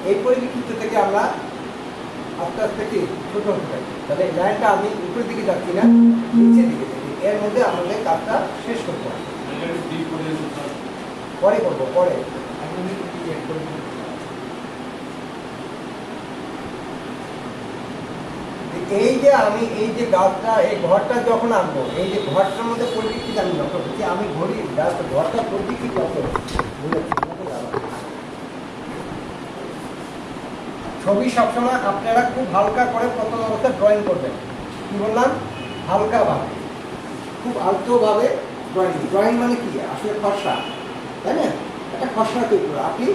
এই পরিপ্রেক্ষিত থেকে আমরা আস্তে আস্তে কি ছোট হতে থাকি, তাহলে ল্যান্ডটা আমি উপরের দিকে যাচ্ছি না, নিচের দিকে যাচ্ছি। এর মধ্যে আমাদের কাজটা শেষ করতে হবে, পরে করবো, পরে। এই যে আমি এই যে গাছটা, এই ঘরটা যখন আনবো, এই যে ঘরটার মধ্যে পরিপ্রেক্ষিত আমি লক্ষ্য করছি, আমি ঘড়ি ঘরটা পরিপ্রেক্ষিত লক্ষ্য বুঝেছি। ছবি সবসময় আপনারা খুব হালকা করে প্রথম অবস্থায় ড্রয়িং করবেন। কি বললাম? হালকাভাবে, খুব আলতোভাবে ড্রয়িং মানে কি? আসলে খসড়া, তাই না? একটা খসড়া তৈরি করে আপনি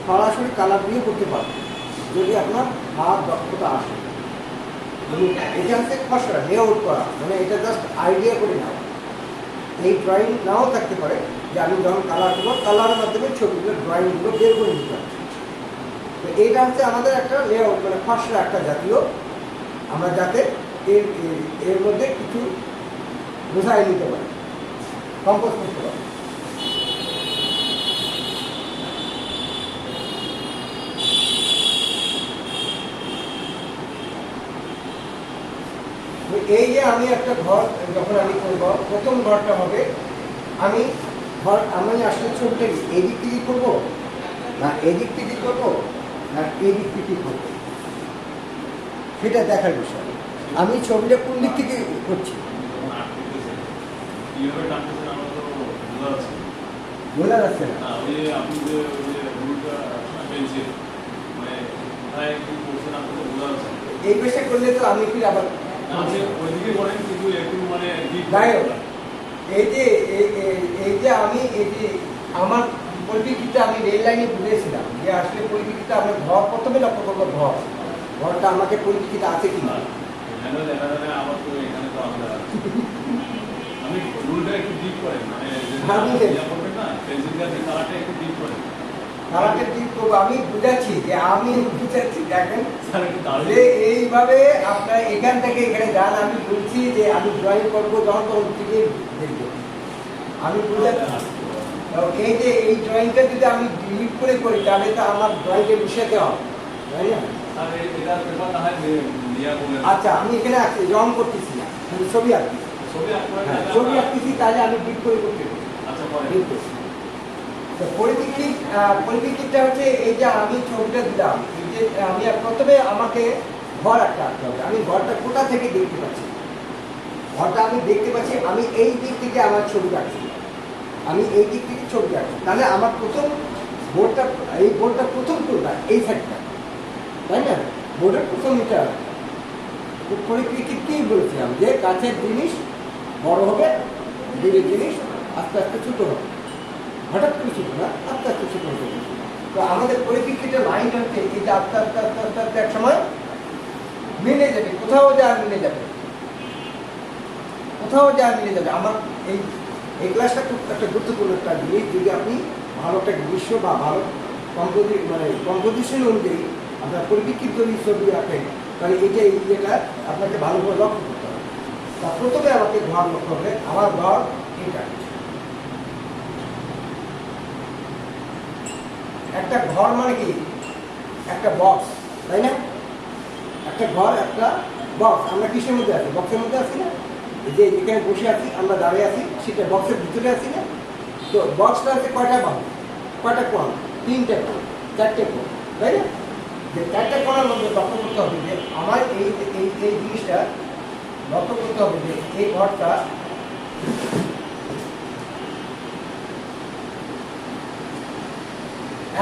সরাসরি কালার দিয়ে করতে পারবেন যদি আপনার হাত দক্ষতা আসে। এটা হচ্ছে খসড়া লেআউট করা, মানে এটা জাস্ট আইডিয়া করে নেওয়া। এই ড্রয়িং নাও থাকতে পারে যে আমি যখন কালার করবো, কালারের মাধ্যমে ছবিগুলো ড্রয়িংগুলো বের করে নিতে পারি। তো এইটা হচ্ছে আমাদের একটা লেআউট, মানে খসড়া একটা জাতীয়, আমরা যাতে এর মধ্যে কিছু বোঝাই নিতে পারি, কম্পোজ করতে পারি। এই যে আমি একটা ঘর যখন আমি করব, প্রথম ঘরটা হবে, আমি আসলে ছবিটা এদিক থেকে করবো না এদিক থেকে করবো না এদিক থেকে করবো, সেটা দেখার বিষয়। আমি ছবিটা কোন দিক থেকে করছি বোঝা যাচ্ছে না। এই পেশা করলে তো আমি ফির আবার এই যে আমি আমার পরিপ্রেক্ষিতে আমি রেল লাইনে বুঝেছিলাম যে আসলে পরিপ্রেক্ষিতে আমরা ঘর প্রথমে লক্ষ্য করবো, ঘরটা আমাকে পরিপ্রেক্ষিতে আছে কি না। আমি বুঝাচ্ছি যে আমি বুঝাচ্ছি, দেখেন যে এইভাবে আপনার এখান থেকে এখানে যান, আমি বলছি যে আমি ড্রয়িং করবো যখন তখন থেকে দেখবো, আমি বুঝাচ্ছি। এই যে এই ড্রয়িংটা যদি আমি ডিলিট করে করি তাহলে তো আমার ড্রয়িংকে মিশাতে হবে, তাই না? আচ্ছা, আমি এখানে রং করতেছি না, ছবি আঁকতেছি, ছবি আঁকতেছি, তাহলে আমি ডিলিট করে করতে পারি। পরিপ্রেক্ষিতটা হচ্ছে এই যে আমি ছবিটা দিলাম, এই যে আমি প্রথমে আমাকে ঘর একটা আঁকতে হবে। আমি ঘরটা কোথা থেকে দেখতে পাচ্ছি? ঘরটা আমি দেখতে পাচ্ছি, আমি এই দিক থেকে আমার ছবি আঁকছি, আমি এই দিক থেকে ছবি আঁকছি, তাহলে আমার প্রথম বোর্ডটা, এই বোর্ডটা প্রথম কোনটা? এই সাইডটা, তাই না? বোর্ডের প্রথম এটা পরিপ্রেক্ষিতকেই বলছিলাম যে গাছের জিনিস বড় হবে, দূরের জিনিস আস্তে আস্তে ছোট হবে, হঠাৎ করে ছোট না, আস্তে আস্তে ছোট হতে। তো আমাদের পরিপ্রেক্ষিতের লাইন হচ্ছে এটা আস্তে আস্তে আস্তে আস্তে আস্তে এক সময় মিলে যাবে, কোথাও যা মিলে যাবে, কোথাও যা মিলে যাবে। আমার এই ক্লাসটা খুব একটা গুরুত্বপূর্ণ একটা জিনিস। যদি আপনি ভালো একটা দৃশ্য বা ভালো কম্পোজিশন অনুযায়ী আপনার পরিপ্রেক্ষিত যদি ছবি রাখেন, তাহলে এটা আপনাকে ভালোভাবে লক্ষ্য করতে হবে। তা প্রথমে আমাকে ঘর করতে হবে। আমার ঘর এটা, একটা ঘর মানে কি একটা বক্স, তাই না? একটা ঘর একটা বক্স। আমরা কিসের মধ্যে আছি? বক্সের মধ্যে আছি না? যে এখানে বসে আছি, আমরা দাঁড়িয়ে আছি, সেটা বক্সের ভিতরে আছি না? তো বক্সটা আছে কয়টা বাহু, কয়টা কোণ? 3টে কোণ, 4টে কোণ, তাই না? যে 4টে কোণের মধ্যে লক্ষ্য করতে হবে যে আমার এই এই এই জিনিসটা লক্ষ্য করতে হবে যে এই ঘরটা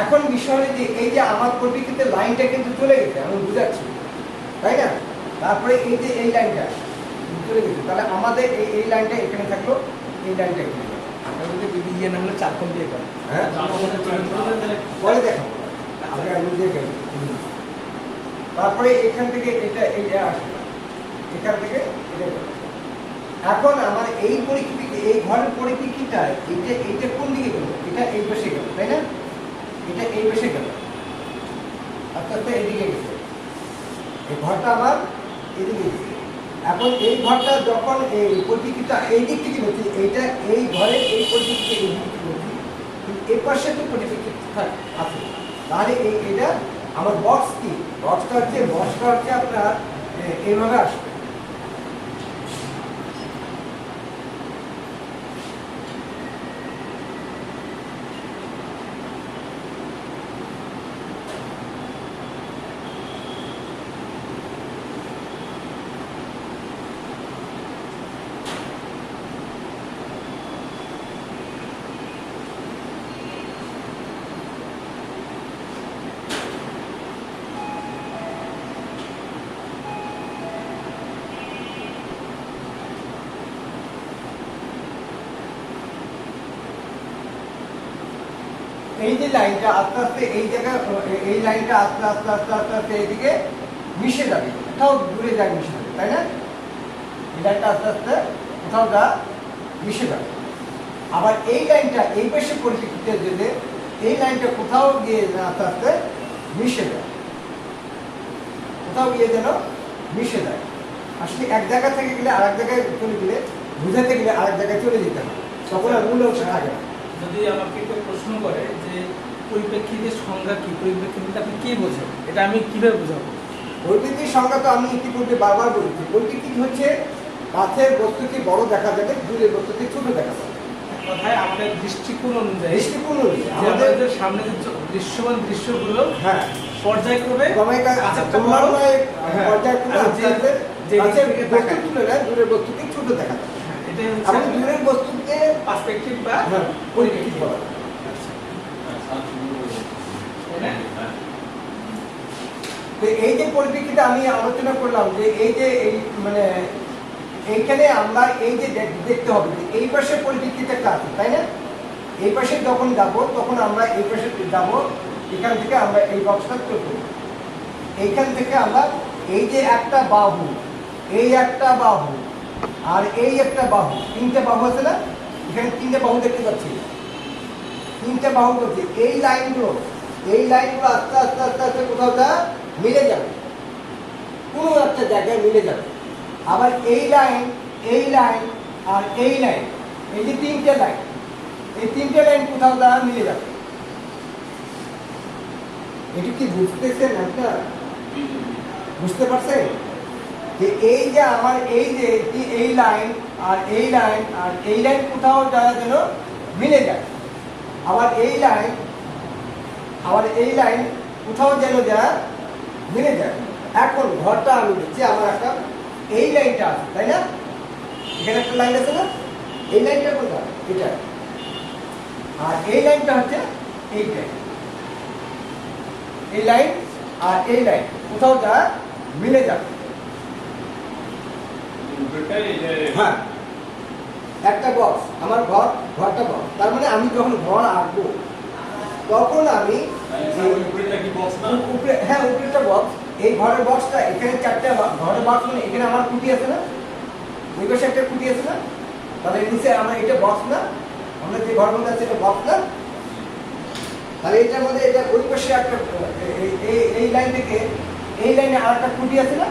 এখন বিষয় হলো যে এই যে আমার পরিপ্রেক্ষিতে লাইনটা কিন্তু চলে গেছে, আমি বুঝাচ্ছি, তাই না? তারপরে এই যে এই লাইনটা চলে গেছে, তাহলে আমাদের এই লাইনটা এখানে থাকলো, এই লাইনটা এখানে থাকলো। ইয়ে না হলে 4 কোণ দিয়ে করে। হ্যাঁ, পরে দেখাবো, আগে আমি দেখে তারপরে এখান থেকে এটা আসবে, এখান থেকে এটা যাবে। এখন আমার এই পরিপ্রেক্ষিতে এই ঘরের পরিপ্রেক্ষিটা এইটা কোন দিকে গেল? এটা এই পাশে গেল, তাই না? এটা এই পাশে গেল, আস্তে আস্তে এদিকে গেছে। এই ঘরটা আমার এদিকে গেছে। এখন এই ঘরটা যখন এই পরিপ্রেক্ষিটা এই দিক থেকে বলছি, এইটা এই ঘরের এই পরিপ্রেক্ষিতে এই দিক থেকে বলছি, কিন্তু এই পাশে তো পরিপ্রেক্ষিত আছে, তাহলে এটা আমার বক্স কি? বক্সটা হচ্ছে আপনার এইভাবে আসবে। এই যে লাইনটা আস্তে আস্তে এই জায়গায়, এই লাইনটা আস্তে আস্তে আস্তে আস্তে আস্তে এইদিকে মিশে যাবে, কোথাও দূরে যায় মিশে যাবে, তাই না? এই লাইনটা আস্তে আস্তে কোথাও যা মিশে যাবে। আবার এই লাইনটা এই পাশে পরিপ্রেক্ষিতে যেতে এই লাইনটা কোথাও গিয়ে আস্তে আস্তে মিশে যায়, কোথাও গিয়ে যেন মিশে যায়। আসলে এক জায়গা থেকে গেলে আরেক জায়গায় চলে গেলে, বুঝাতে গেলে আরেক জায়গায় চলে যেতে হয়, তখন আর মূল অংশ থাকে না। যদি আমাকে কেউ প্রশ্ন করে যে পরিপ্রেক্ষিতের সংজ্ঞা কি, পরিপ্রেক্ষিতে আপনি কি বোঝেন, এটা আমি কিভাবে বোঝাবো? পরিপ্রেক্ষিতের সংজ্ঞা তো আমি ইতিপূর্বে বারবার বলেছি। পরিপ্রেক্ষিত হচ্ছে কাছের বস্তুকে বড় দেখা যাবে, দূরের বস্তুকে ছোট দেখা যাবে। কথায় আমাদের দৃষ্টিকোণ অনুযায়ী, দৃষ্টিকোণ অনুযায়ী আমাদের সামনে যে দৃশ্যমান দৃশ্যগুলো হ্যাঁ পর্যায়ক্রমে বস্তুর তুলনায় দূরের বস্তুকে ছোট দেখা যাবে। এটাই এবং হচ্ছে দূরের বস্তুকে পার্সপেক্টিভ বা পরিপ্রেক্ষিত বলা হয়। তো এই যে পরিপ্রেক্ষিতে আমি আলোচনা করলাম যে এই যে এই মানে এইখানে আমরা এই যে দেখতে হবে যে এই পাশে পরিপ্রেক্ষিতে একটা আছে, তাই না? এই পাশে যখন যাবো তখন আমরা এই পাশে যাবো, এখান থেকে আমরা এই বক্সটা করবো, এইখান থেকে আমরা এই যে একটা বাহু, এই একটা বাহু আর এই একটা বাহু, 3টে বাহু আছে না? এখানে 3টে বাহু দেখতে পাচ্ছি, 3টে বাহু করছি। এই লাইনগুলো আস্তে আস্তে আস্তে আস্তে কোথাও মিলে যাবে, কোনো একটা জায়গায় মিলে যাবে। আবার এই লাইন আর এই লাইন, এই যে 3টে লাইন, এই 3টে লাইন কোথাও মিলে যাবে। এটা কি বুঝতেছেন আপনারা? বুঝতে পারছেন যে এই যে আমার এই যে এই লাইন আর এই লাইন আর এই লাইন কোথাও যেন মিলে যায়, আবার এই লাইন কোথাও যেন মিলে যায়। এখন ঘরটা আমি দিচ্ছি, আমার একটা এই লাইনটা আছে, তাই না? এখানে একটা লাইন আছে না? এই লাইনটা কোনটা? এটা। আর এই লাইনটা হচ্ছে এইটা। এই লাইন আর এই লাইন কোথাও মিলে যাবে। হ্যাঁ, একটা বক্স, আমার ঘরটা বক্স। তার মানে আমি যখন ঘর আঁকবো তখন আমি উপরে, হ্যাঁ উপরেটা বক্স, এই ঘরের বক্সটা এখানে 4টে ঘরের বক্স, মানে এখানে আমার খুঁটি আছে না, ওই পাশে একটা খুঁটি আছে না, তাহলে নিচে আমার এটা বক্স না, আমরা যে ঘর মধ্যে আছে এটা বক্স না, তাহলে এটার মধ্যে এটা ওই পাশে একটা এই লাইন থেকে এই লাইনে আর একটা খুঁটি আছে না,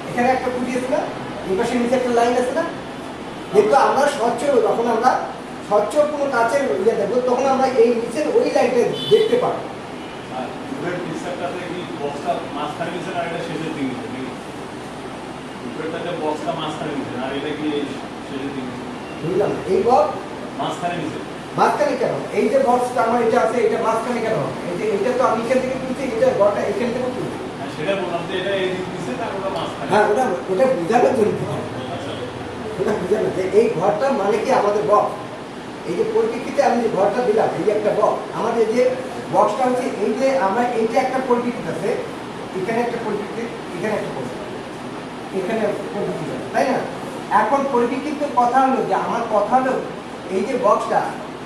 এখানে একটা খুঁটি আছে না, এই পাশে নিচে একটা লাইন আছে না, কিন্তু আমরা স্বচ্ছ, যখন আমরা স্বচ্ছ কোনো কাচের ইয়ে দেখবো তখন আমরা এই নিচের ওই লাইনটা দেখতে পাবো। আর উপরের পিকচারটাতে কি বক্সটা মাঝখানে নিচে আর এটা শেষের দিকে নিচে নাকি? উপরেরটাতে বক্সটা মাঝখানে নিচে আর এটা কি শেষের দিকে নিচে? বুঝলাম না, এই বক্স মাঝখানে নিচে। মাঝখানে কেন? এই যে বক্সটা আমার এটা আছে, এটা মাঝখানে কেন? এই যে এটা তো আমি এখান থেকে তুলছি, এটা ঘরটা এখান থেকে তুলছি। হ্যাঁ সেটা বললাম যে এটা এই দিক নিচে তার ওটা মাঝখানে। হ্যাঁ, ওটা ওটা বোঝানোর জন্য, আচ্ছা। ওটা বোঝানো যে এই ঘরটা মানে কি আমাদের বক্স। এই যে পরিপ্রেক্ষিতে আমি যে ঘরটা দিলাম, এই যে একটা বক্স, আমাদের যে বক্সটা হচ্ছে এই যে আমরা এই যে একটা পরিপ্রেক্ষিত আছে, এখানে একটা পরিপ্রেক্ষিত, এখানে একটা পরিপ্রেক্ষিত, এখানে পরিপ্রেক্ষিত আছে, তাই না? এখন পরিপ্রেক্ষিত কথা হলো যে আমার কথা হলো এই যে বক্সটা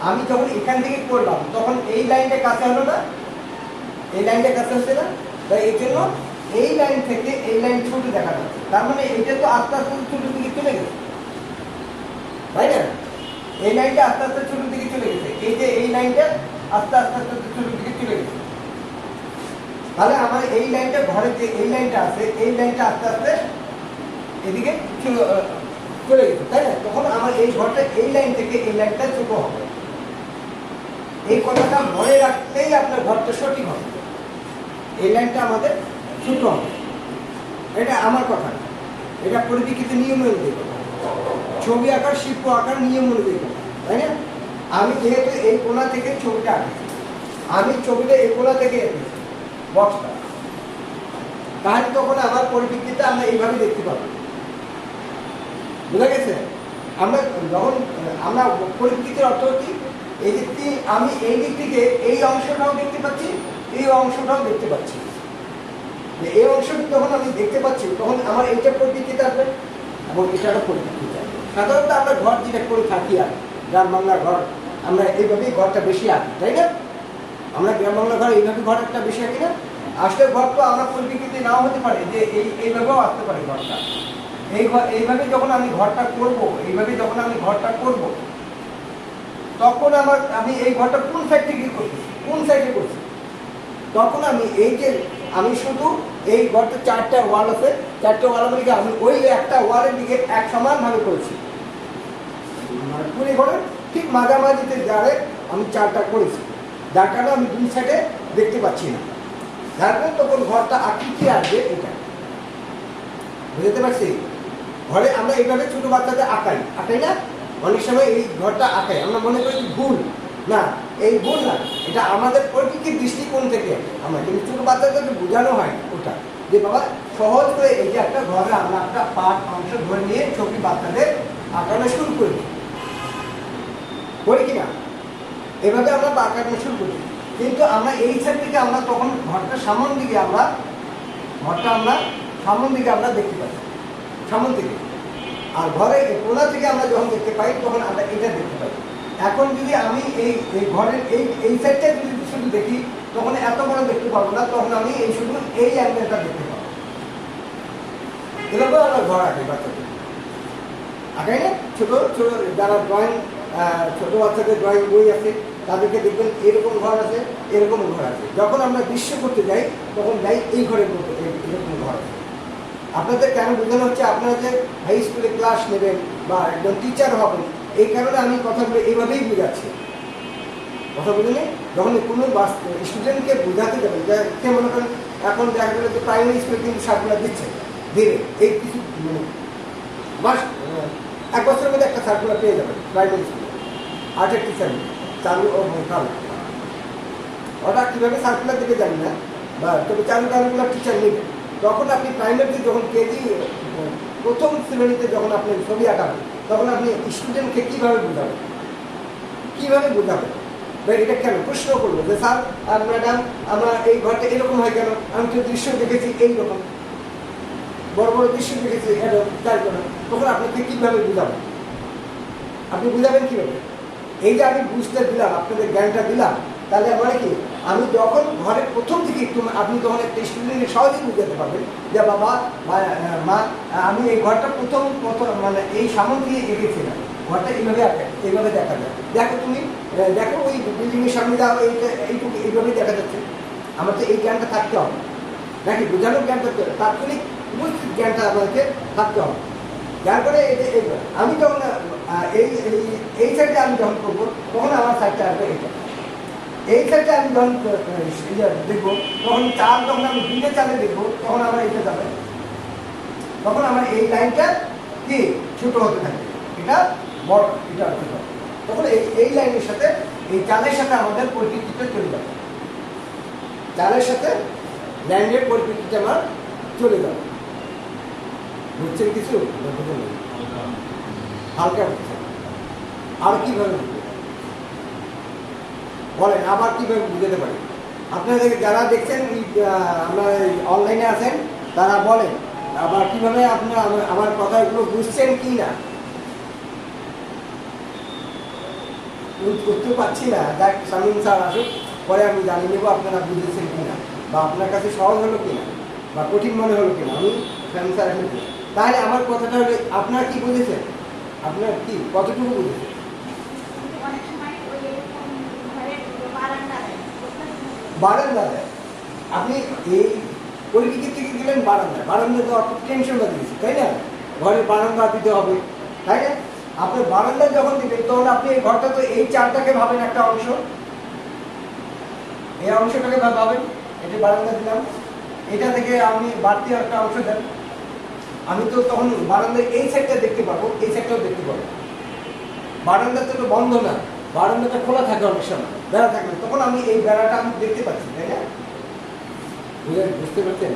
আমি যখন এখান থেকে করলাম তখন এই লাইনটা কাছে হলো না, এই লাইনটা কাছে হচ্ছে না, তাই এই জন্য এই লাইন থেকে এই লাইন ছোট দেখা যাচ্ছে। তার মানে এটা তো আস্তে আস্তে ছোট দিকে চলে গেছে, তাই না? এই লাইনটা আস্তে আস্তে ছোট দিকে চলে গেছে, এই যে এই লাইনটা আস্তে আস্তে আস্তে ছোট দিকে চলে গেছে। তাহলে আমার এই লাইনটা ঘরে যে এই লাইনটা আছে, এই লাইনটা আস্তে আস্তে এদিকে চলে গেছে, তাই না? তখন আমার এই ঘরটা এই লাইন থেকে এই লাইনটা ছোট হবে। এই কথাটা মনে রাখতেই আপনার ঘরটা সঠিক হবে। এই লাইনটা আমাদের ছোট হবে, এটা আমার কথা না, এটা পরিপ্রেক্ষিত নিয়ম অনুযায়ী কথা, ছবি আঁকার শিল্প আঁকার নিয়ম অনুযায়ী কথা, তাই না? আমি যেহেতু এই কোণা থেকে ছবিটা আঁকেছি, আমি ছবিটা এই কোণা থেকে এঁকেছি বক্সটা, তাহলে তখন আমার পরিপ্রেক্ষিতে আমরা এইভাবে দেখতে পাবো। বুঝা গেছে? আমরা যখন আমরা পরিপ্রেক্ষিতের অর্থ কি, এই দিকটি আমি এই দিক থেকে এই অংশটাও দেখতে পাচ্ছি, এই অংশটাও দেখতে পাচ্ছি, এই অংশটি যখন আমি দেখতে পাচ্ছি তখন আমার এইটা পরিপ্রেক্ষিতে আসবে এবং এটারও পরিপ্রেক্ষিতে আসবে। সাধারণত আমরা ঘর যেটা করে থাকি, আর গ্রাম বাংলার ঘর আমরা এইভাবেই ঘরটা বেশি আঁকি, তাই না? আমরা গ্রাম বাংলার ঘর এইভাবে ঘর একটা বেশি আঁকি না? আসলে ঘর তো আমরা পরিপ্রেক্ষিতে নাও হতে পারে, যে এইভাবেও আসতে পারে ঘরটা। এইভাবে যখন আমি ঘরটা করব, এইভাবে যখন আমি ঘরটা করব তখন আমি এই ঘরটা কোন সাইড থেকে করছি, কোন সাইডে করছি, তখন আমি এই যে আমি শুধু এই ঘরটা চারটা ওয়াল আছে, চারটা ওয়ালের দিকে আমি ওই একটা ওয়ালের দিকে এক সমানভাবে করেছি, মানে পুরো ঘরের ঠিক মাঝামাঝিতে যারে আমি চারটা করেছি, যার কারণে আমি দুই সাইডে দেখতে পাচ্ছি না, যার কারণে তখন ঘরটা আকৃতি আসবে এটা। বুঝতে পারছি? ঘরে আমরা এইভাবে ছোট বাচ্চাদের আঁকাই না, অনেক সময় এই ঘরটা আঁকাই, আমরা মনে করি ভুল না, এই ভুল না, এটা আমাদের প্রকৃতির দৃষ্টিকোণ থেকে আমরা, কিন্তু ছোট বাচ্চাদেরকে বোঝানো হয় ওটা যে বাবা সহজ করে এই যে একটা ঘরে আমরা একটা পার্ট অংশ ধরে নিয়ে ছবি বাচ্চাদের আঁকানো শুরু করি কিনা, এভাবে আমরা আঁকানো শুরু করি। কিন্তু আমরা এই সাইড থেকে আমরা তখন ঘরটা সামন দিকে আমরা সামন দিকে আমরা দেখতে পাই, সামন দিকে, আর ঘরের কোণা থেকে আমরা যখন দেখতে পাই তখন আমরা এটা দেখতে পাই। এখন যদি আমি এই ঘরের এই সাইডটা যদি শুধু দেখি তখন এত বড় দেখতে পাবো না, তখন আমি এই শুধু এই অ্যাঙ্গেলটা দেখতে পাবো। এরকম আমরা ঘর আঁকাই বাচ্চাদের, আঁকাই না? ছোট ছোট যারা ড্রয়িং, ছোট বাচ্চাদের ড্রয়িং বই আছে তাদেরকে দেখবেন এরকম ঘর আছে, এরকম ঘর আছে। যখন আমরা দৃশ্য করতে যাই তখন যাই এই ঘরের মতো এরকম ঘর আছে। আপনাদের কেন বোঝানো হচ্ছে, আপনারা যে হাই স্কুলে ক্লাস নেবেন বা একজন টিচার হবেন, এই কারণে আমি কথাগুলো এইভাবেই বোঝাচ্ছি। কথা বুঝলেন? যখন কোনো স্টুডেন্টকে বোঝাতে যাবেন, কে মনে করেন এখন দেখা গেলো যে প্রাইমারি স্কুলে কিন্তু সার্কুলার দিচ্ছে, দেবে এই কিছু মাস 1 বছরের মধ্যে একটা সার্কুলার পেয়ে যাবেন প্রাইমারি স্কুলে, আর্টের টিচার চালু কারণ ওটা কীভাবে সার্কুলার দিকে জানি না, বা তবে চালু কারণগুলো টিচার নেবেন। তখন আপনি প্রাইমারিতে যখন কেজি প্রথম শ্রেণীতে যখন আপনি ছবি আঁকাবেন তখন আপনি স্টুডেন্টকে কীভাবে বোঝাবেন বা এটা কেন প্রশ্ন করবো যে স্যার আর ম্যাডাম আমরা এই ঘরটা এরকম হয় কেন, আমি তো দৃশ্য দেখেছি এইরকম, বড় বড় দৃশ্য দেখেছি এরকম, তাই কেন, তখন আপনাকে কীভাবে বোঝাবেন, আপনি বুঝাবেন কীভাবে? এই যে আমি বুঝতে দিলাম, আপনাদের জ্ঞানটা দিলাম, তাহলে মানে কি আমি যখন ঘরের প্রথম থেকে একটু আপনি তখন একটা স্টুডেন্টকে সহজেই বুঝাতে পারবেন যে বাবা মা আমি এই ঘরটা প্রথম মানে এই সামন দিয়ে এঁকেছিলাম, ঘরটা এইভাবে আঁকে, এইভাবে দেখা যায়, দেখো তুমি দেখো ওই বিল্ডিংয়ের সামনে যাও, এইটুকু এইভাবেই দেখা যাচ্ছে। আমার তো এই জ্ঞানটা থাকতে হবে নাকি, বোঝানোর জ্ঞানটা, তাৎক্ষণিক উপস্থিত জ্ঞানটা আমাদেরকে থাকতে হবে। যার পরে আমি যখন এই সাইডে আমি যখন করবো তখন আমার সাইডটা আসবে এটা, এই সাইডে আমি যখন দেখবো তখন চাল যখন আমি দুটো চালে দেখবো তখন আমার এটা যাবে, তখন আমার এই লাইনটা কি ছোট হতে থাকে, এটা বড়, এটা ছোট, তখন এই লাইনের সাথে এই চালের সাথে আমাদের পরিপ্রেক্ষিতে চলে যাবে, চালের সাথে ল্যান্ডের পরিপ্রেক্ষিতে আমার চলে যাবে। বুঝছেন কিছু? হালকা বুঝছে। আর কিভাবে বুঝবে বলেন, আবার কিভাবে বুঝাতে পারি? আপনাদের যারা দেখছেন আমরা অনলাইনে আছেন তারা বলেন আবার কিভাবে আপনারা আমার কথাগুলো বুঝছেন কি না। করতে পারছি না, দেখ শামীম স্যার আসুক, পরে আমি জানিয়ে নেবো আপনারা বুঝেছেন কিনা, বা আপনার কাছে সহজ হলো কিনা বা কঠিন মনে হলো কিনা। আমি শামীম স্যার আসুক, তাহলে আমার কথাটা হলে আপনারা কি বুঝেছেন, আপনার কি কতটুকু বুঝেছেন? বারান্দা দেয়, আপনি এই পরিপ্রেক্ষিত থেকে গেলেন বারান্দা, বারান্দা তো আপনি টেনশনটা দিয়েছি, তাই না? ঘরের বারান্দা দিতে হবে, তাই না? আপনার বারান্দা যখন দিবেন তখন আপনি এই ঘরটা তো এই চারটাকে ভাবেন একটা অংশ, এই অংশটাকে ভাবেন, এটা বারান্দা দিলাম, এটা থেকে আপনি বাড়তি একটা অংশ দেন, আমি তো তখন বারান্দার এই সাইডটা দেখতে পাবো, এই সাইডটাও দেখতে পাবো। বারান্দা তো বন্ধ না, বারান্দাটা খোলা থাকে অনেক সময়, বেড়া থাকে না, তখন আমি এই বেড়াটা আমি দেখতে পাচ্ছি, তাই না? বুঝতে পারছেন?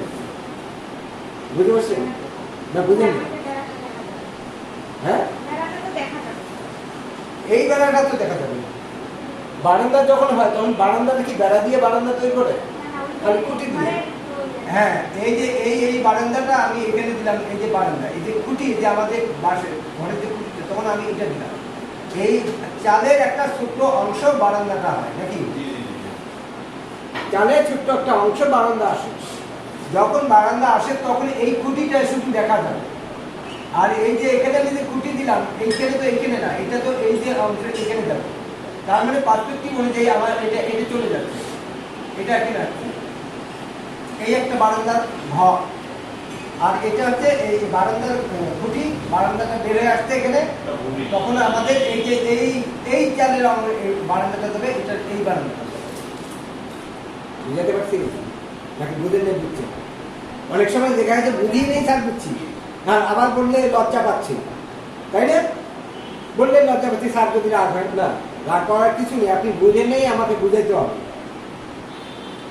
বুঝতে পারছেন না? বুঝেন? হ্যাঁ, এই বেড়াটা তো দেখা যাবে। বারান্দা যখন হয় তখন বারান্দাটা কি বেড়া দিয়ে বারান্দা তৈরি করে, খালি খুঁটি দিয়ে? হ্যাঁ, এই যে এই বারান্দাটা আমি এখানে দিলাম, এই যে বারান্দা, এই যে খুঁটি, যে আমাদের বাসের ঘরের যে খুঁটি, তখন আমি এটা দিলাম, এই চালের একটা ছোট্ট অংশ বারান্দাটা হয় নাকি? চালের ছোট্ট একটা অংশ বারান্দা আসে, যখন বারান্দা আসে তখন এই খুঁটিটা শুধু দেখা যাবে। আর এই যে এখানে আমি যে খুঁটি দিলাম, এইখানে তো এইখানে না, এটা তো এই যে অংশটা এখানে যাবে, তার মানে পার্সপেক্টিভ অনুযায়ী আমার এটা চলে যাচ্ছে, এটা এখানে আসছে, এই একটা বারান্দার ঘর, আর এটা হচ্ছে এই বারান্দার খুঁটি, বারান্দাটা বের হয়ে আসছে এখানে, তখন আমাদের এই যে এই চালের বারান্দাটা দেবে, এটা এই বারান্দাটা দেবে। বুঝাতে পারছি নাকি? বুঝে নেই, বুঝছে? অনেক সময় দেখা যাচ্ছে বুঝিয়ে নেই স্যার, বুঝছি, আর আবার বললে লজ্জা পাচ্ছি, তাই না? বললে লজ্জা পাচ্ছি স্যার, যদি রাগ হয় না, রাগ করার কিছু নেই, আপনি বুঝে নেই আমাকে বুঝাইতে হবে,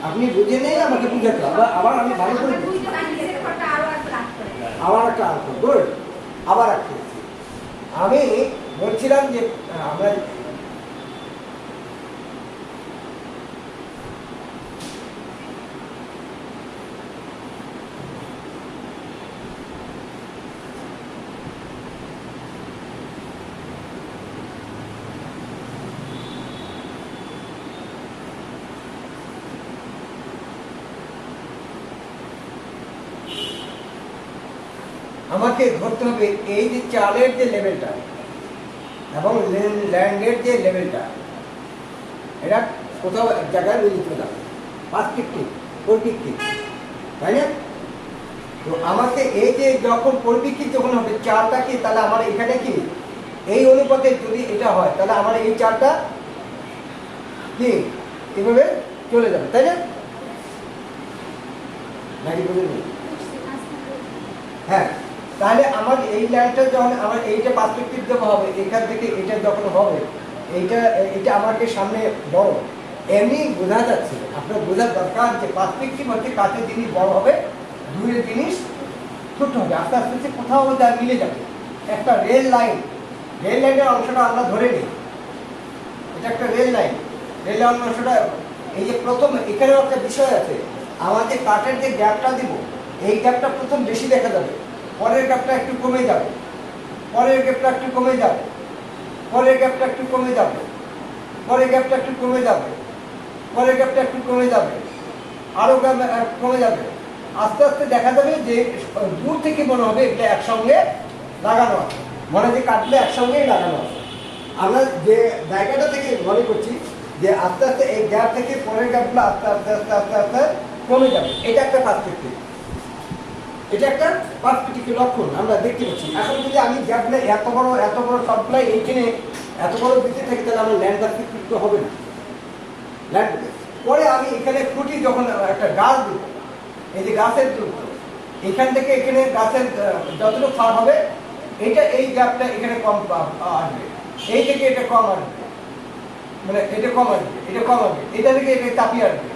আপনি বুঝে নেই আমাকে বুঝাতে হবে, আবার আমি ভালো করে আবার একটা গুড, আবার একটা আমি বলছিলাম যে আমরা আমাকে ধরতে হবে এই যে চালের যে লেভেলটা এবং ল্যান্ডের যে লেভেলটা, এটা কোথাও এক জায়গায় মিলিত যাবে, পার্সপেক্টিভ, পরিপ্রেক্ষিত, তাই না? তো আমাকে এই যে যখন পরিপ্রেক্ষিত যখন হবে চালটা কি, তাহলে আমার এখানে কি এই অনুপাতে যদি এটা হয়, তাহলে আমার এই চালটা কি এভাবে চলে যাবে, তাই না? নাকি বুঝলেন? হ্যাঁ, তাহলে আমার এই লাইনটা যখন আমার এইটা পার্সপেক্টিভ যখন হবে, এখান থেকে এটা যখন হবে, এটা আমাকে সামনে বড়, এমনি বোঝা যাচ্ছে, আপনার বোঝার দরকার যে পার্সপেক্টিভ হচ্ছে কাছের জিনিস বড় হবে, দূরের জিনিস ছোট হবে, আস্তে আস্তে কোথাও যা মিলে যাবে। একটা রেল লাইনের অংশটা আমরা ধরে নিই, এটা একটা রেল লাইনের অংশটা, এই যে প্রথম এখানেও একটা বিষয় আছে, আমাদের কাঠের যে গ্যাপটা দিব, এই গ্যাপটা প্রথম বেশি দেখা যাবে, পরের গ্যাপটা একটু কমে যাবে, পরের গ্যাপটা একটু কমে যাবে, পরের গ্যাপটা একটু কমে যাবে, পরের গ্যাপটা একটু কমে যাবে, পরের গ্যাপটা একটু কমে যাবে, আরো গ্যাপ কমে যাবে, আস্তে আস্তে দেখা যাবে যে দূর থেকে মনে হবে এটা একসঙ্গে লাগানো আছে, মনে যে কাটলে একসঙ্গেই লাগানো আছে। আমরা যে জায়গাটা থেকে মনে করছি যে আস্তে আস্তে এই গ্যাপ থেকে পরের গ্যাপগুলো আস্তে আস্তে আস্তে আস্তে আস্তে কমে যাবে, এটা একটা পার্সপেক্টিভ। এটা একটা পার্সপেক্টিভের লক্ষণ আমরা দেখতে পাচ্ছি। এখন যদি আমি গ্যাপগুলো এত বড় সবগুলাই এইখানে এত বড় দিতে থাকি তাহলে আমার ল্যান্ড পার্সপেক্টিভ তো হবে না। ল্যান্ড পরে আমি এখানে খুঁটি যখন একটা গাছ দিব, এই যে গাছের দূরত্ব এখান থেকে এখানে গাছের যতটুকু ফার হবে এটা এই গ্যাপটা এখানে কম আসবে, এই থেকে এটা কম আসবে, মানে এটা কম আসবে, এটা কম আসবে, এটা থেকে এটা চাপিয়ে আসবে,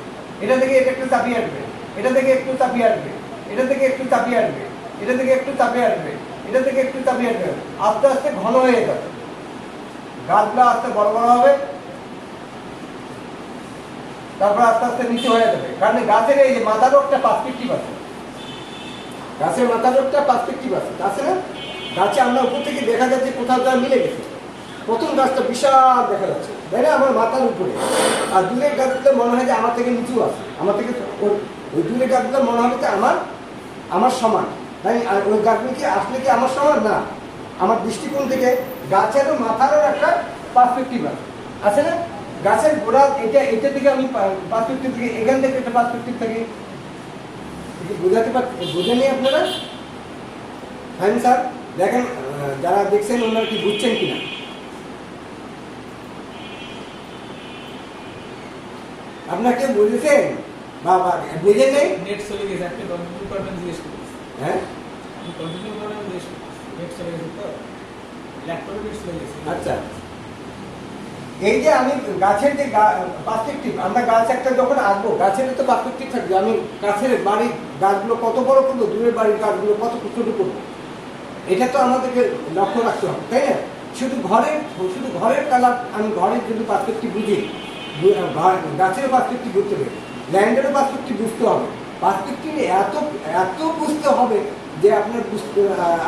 এটা থেকে এটা একটু চাপিয়ে আসবে, এটা থেকে একটু চাপিয়ে আসবে, এটা থেকে একটু চাপিয়ে আসবে, এটা থেকে একটু চাপিয়ে আসবে, এটা থেকে একটু চাপিয়ে আসবে, আস্তে আস্তে ঘন হয়ে যাবে, গাছগুলো আস্তে বড় বড় হবে, তারপর আস্তে আস্তে নিচে হয়ে যাবে। কারণ গাছের এই যে মাথারও একটা পার্সপেক্টিভ আছে, গাছের মাথারও একটা পার্সপেক্টিভ আছে, আছে না? গাছে আমরা উপর থেকে দেখা যাচ্ছে কোথাও তারা মিলে গেছে, প্রথম গাছটা বিশাল দেখা যাচ্ছে তাই না আমার মাথার উপরে, আর দূরের গাছগুলো মনে হয় যে আমার থেকে নিচু আছে, আমার থেকে ওই দূরের গাছগুলো মনে হবে যে আমার সমান, তাই আর ওই গাছগুলো কি আসলে কি আমার সমান না, আমার দৃষ্টিকোণ থেকে গাছেরও মাথারও একটা পার্সপেক্টিভ আছে না? গাছের গোড়া এটা থেকে আমি পার্সপেক্টিভ থেকে এখান থেকে একটা পার্সপেক্টিভ থেকে বোঝেন আপনারা? হ্যাঁ স্যার, দেখেন যারা দেখছেন ওনারা কি বুঝছেন কিনা? আপনাকে বুঝেছেন বা বুঝে নেই? নেট চলে গেছে, আপনি কন্টিনিউ করবেন জিজ্ঞেস করছি। হ্যাঁ, কন্টিনিউ করবেন জিজ্ঞেস করছি, নেট চলে গেছে তো, ল্যাপটপে নেট চলে গেছে। আচ্ছা, এই যে আমি গাছের যে পার্সপেক্টিভ, আমরা গাছ একটা যখন আঁকবো গাছের তো পার্সপেক্টিভ থাকবে, আমি গাছের বাড়ির গাছগুলো কত বড় করবো, দূরের বাড়ির গাছগুলো কত ছোট করবো, এটা তো আমাদেরকে লক্ষ্য রাখতে হবে তাই না? শুধু ঘরের কালার আমি ঘরের যদি পার্সপেক্টিভ বুঝি, গাছের পার্সপেক্টিভ বুঝতে হবে, ল্যান্ডেরও পার্সপেক্টিভ বুঝতে হবে, পার্সপেক্টিভ এত বুঝতে হবে যে আপনার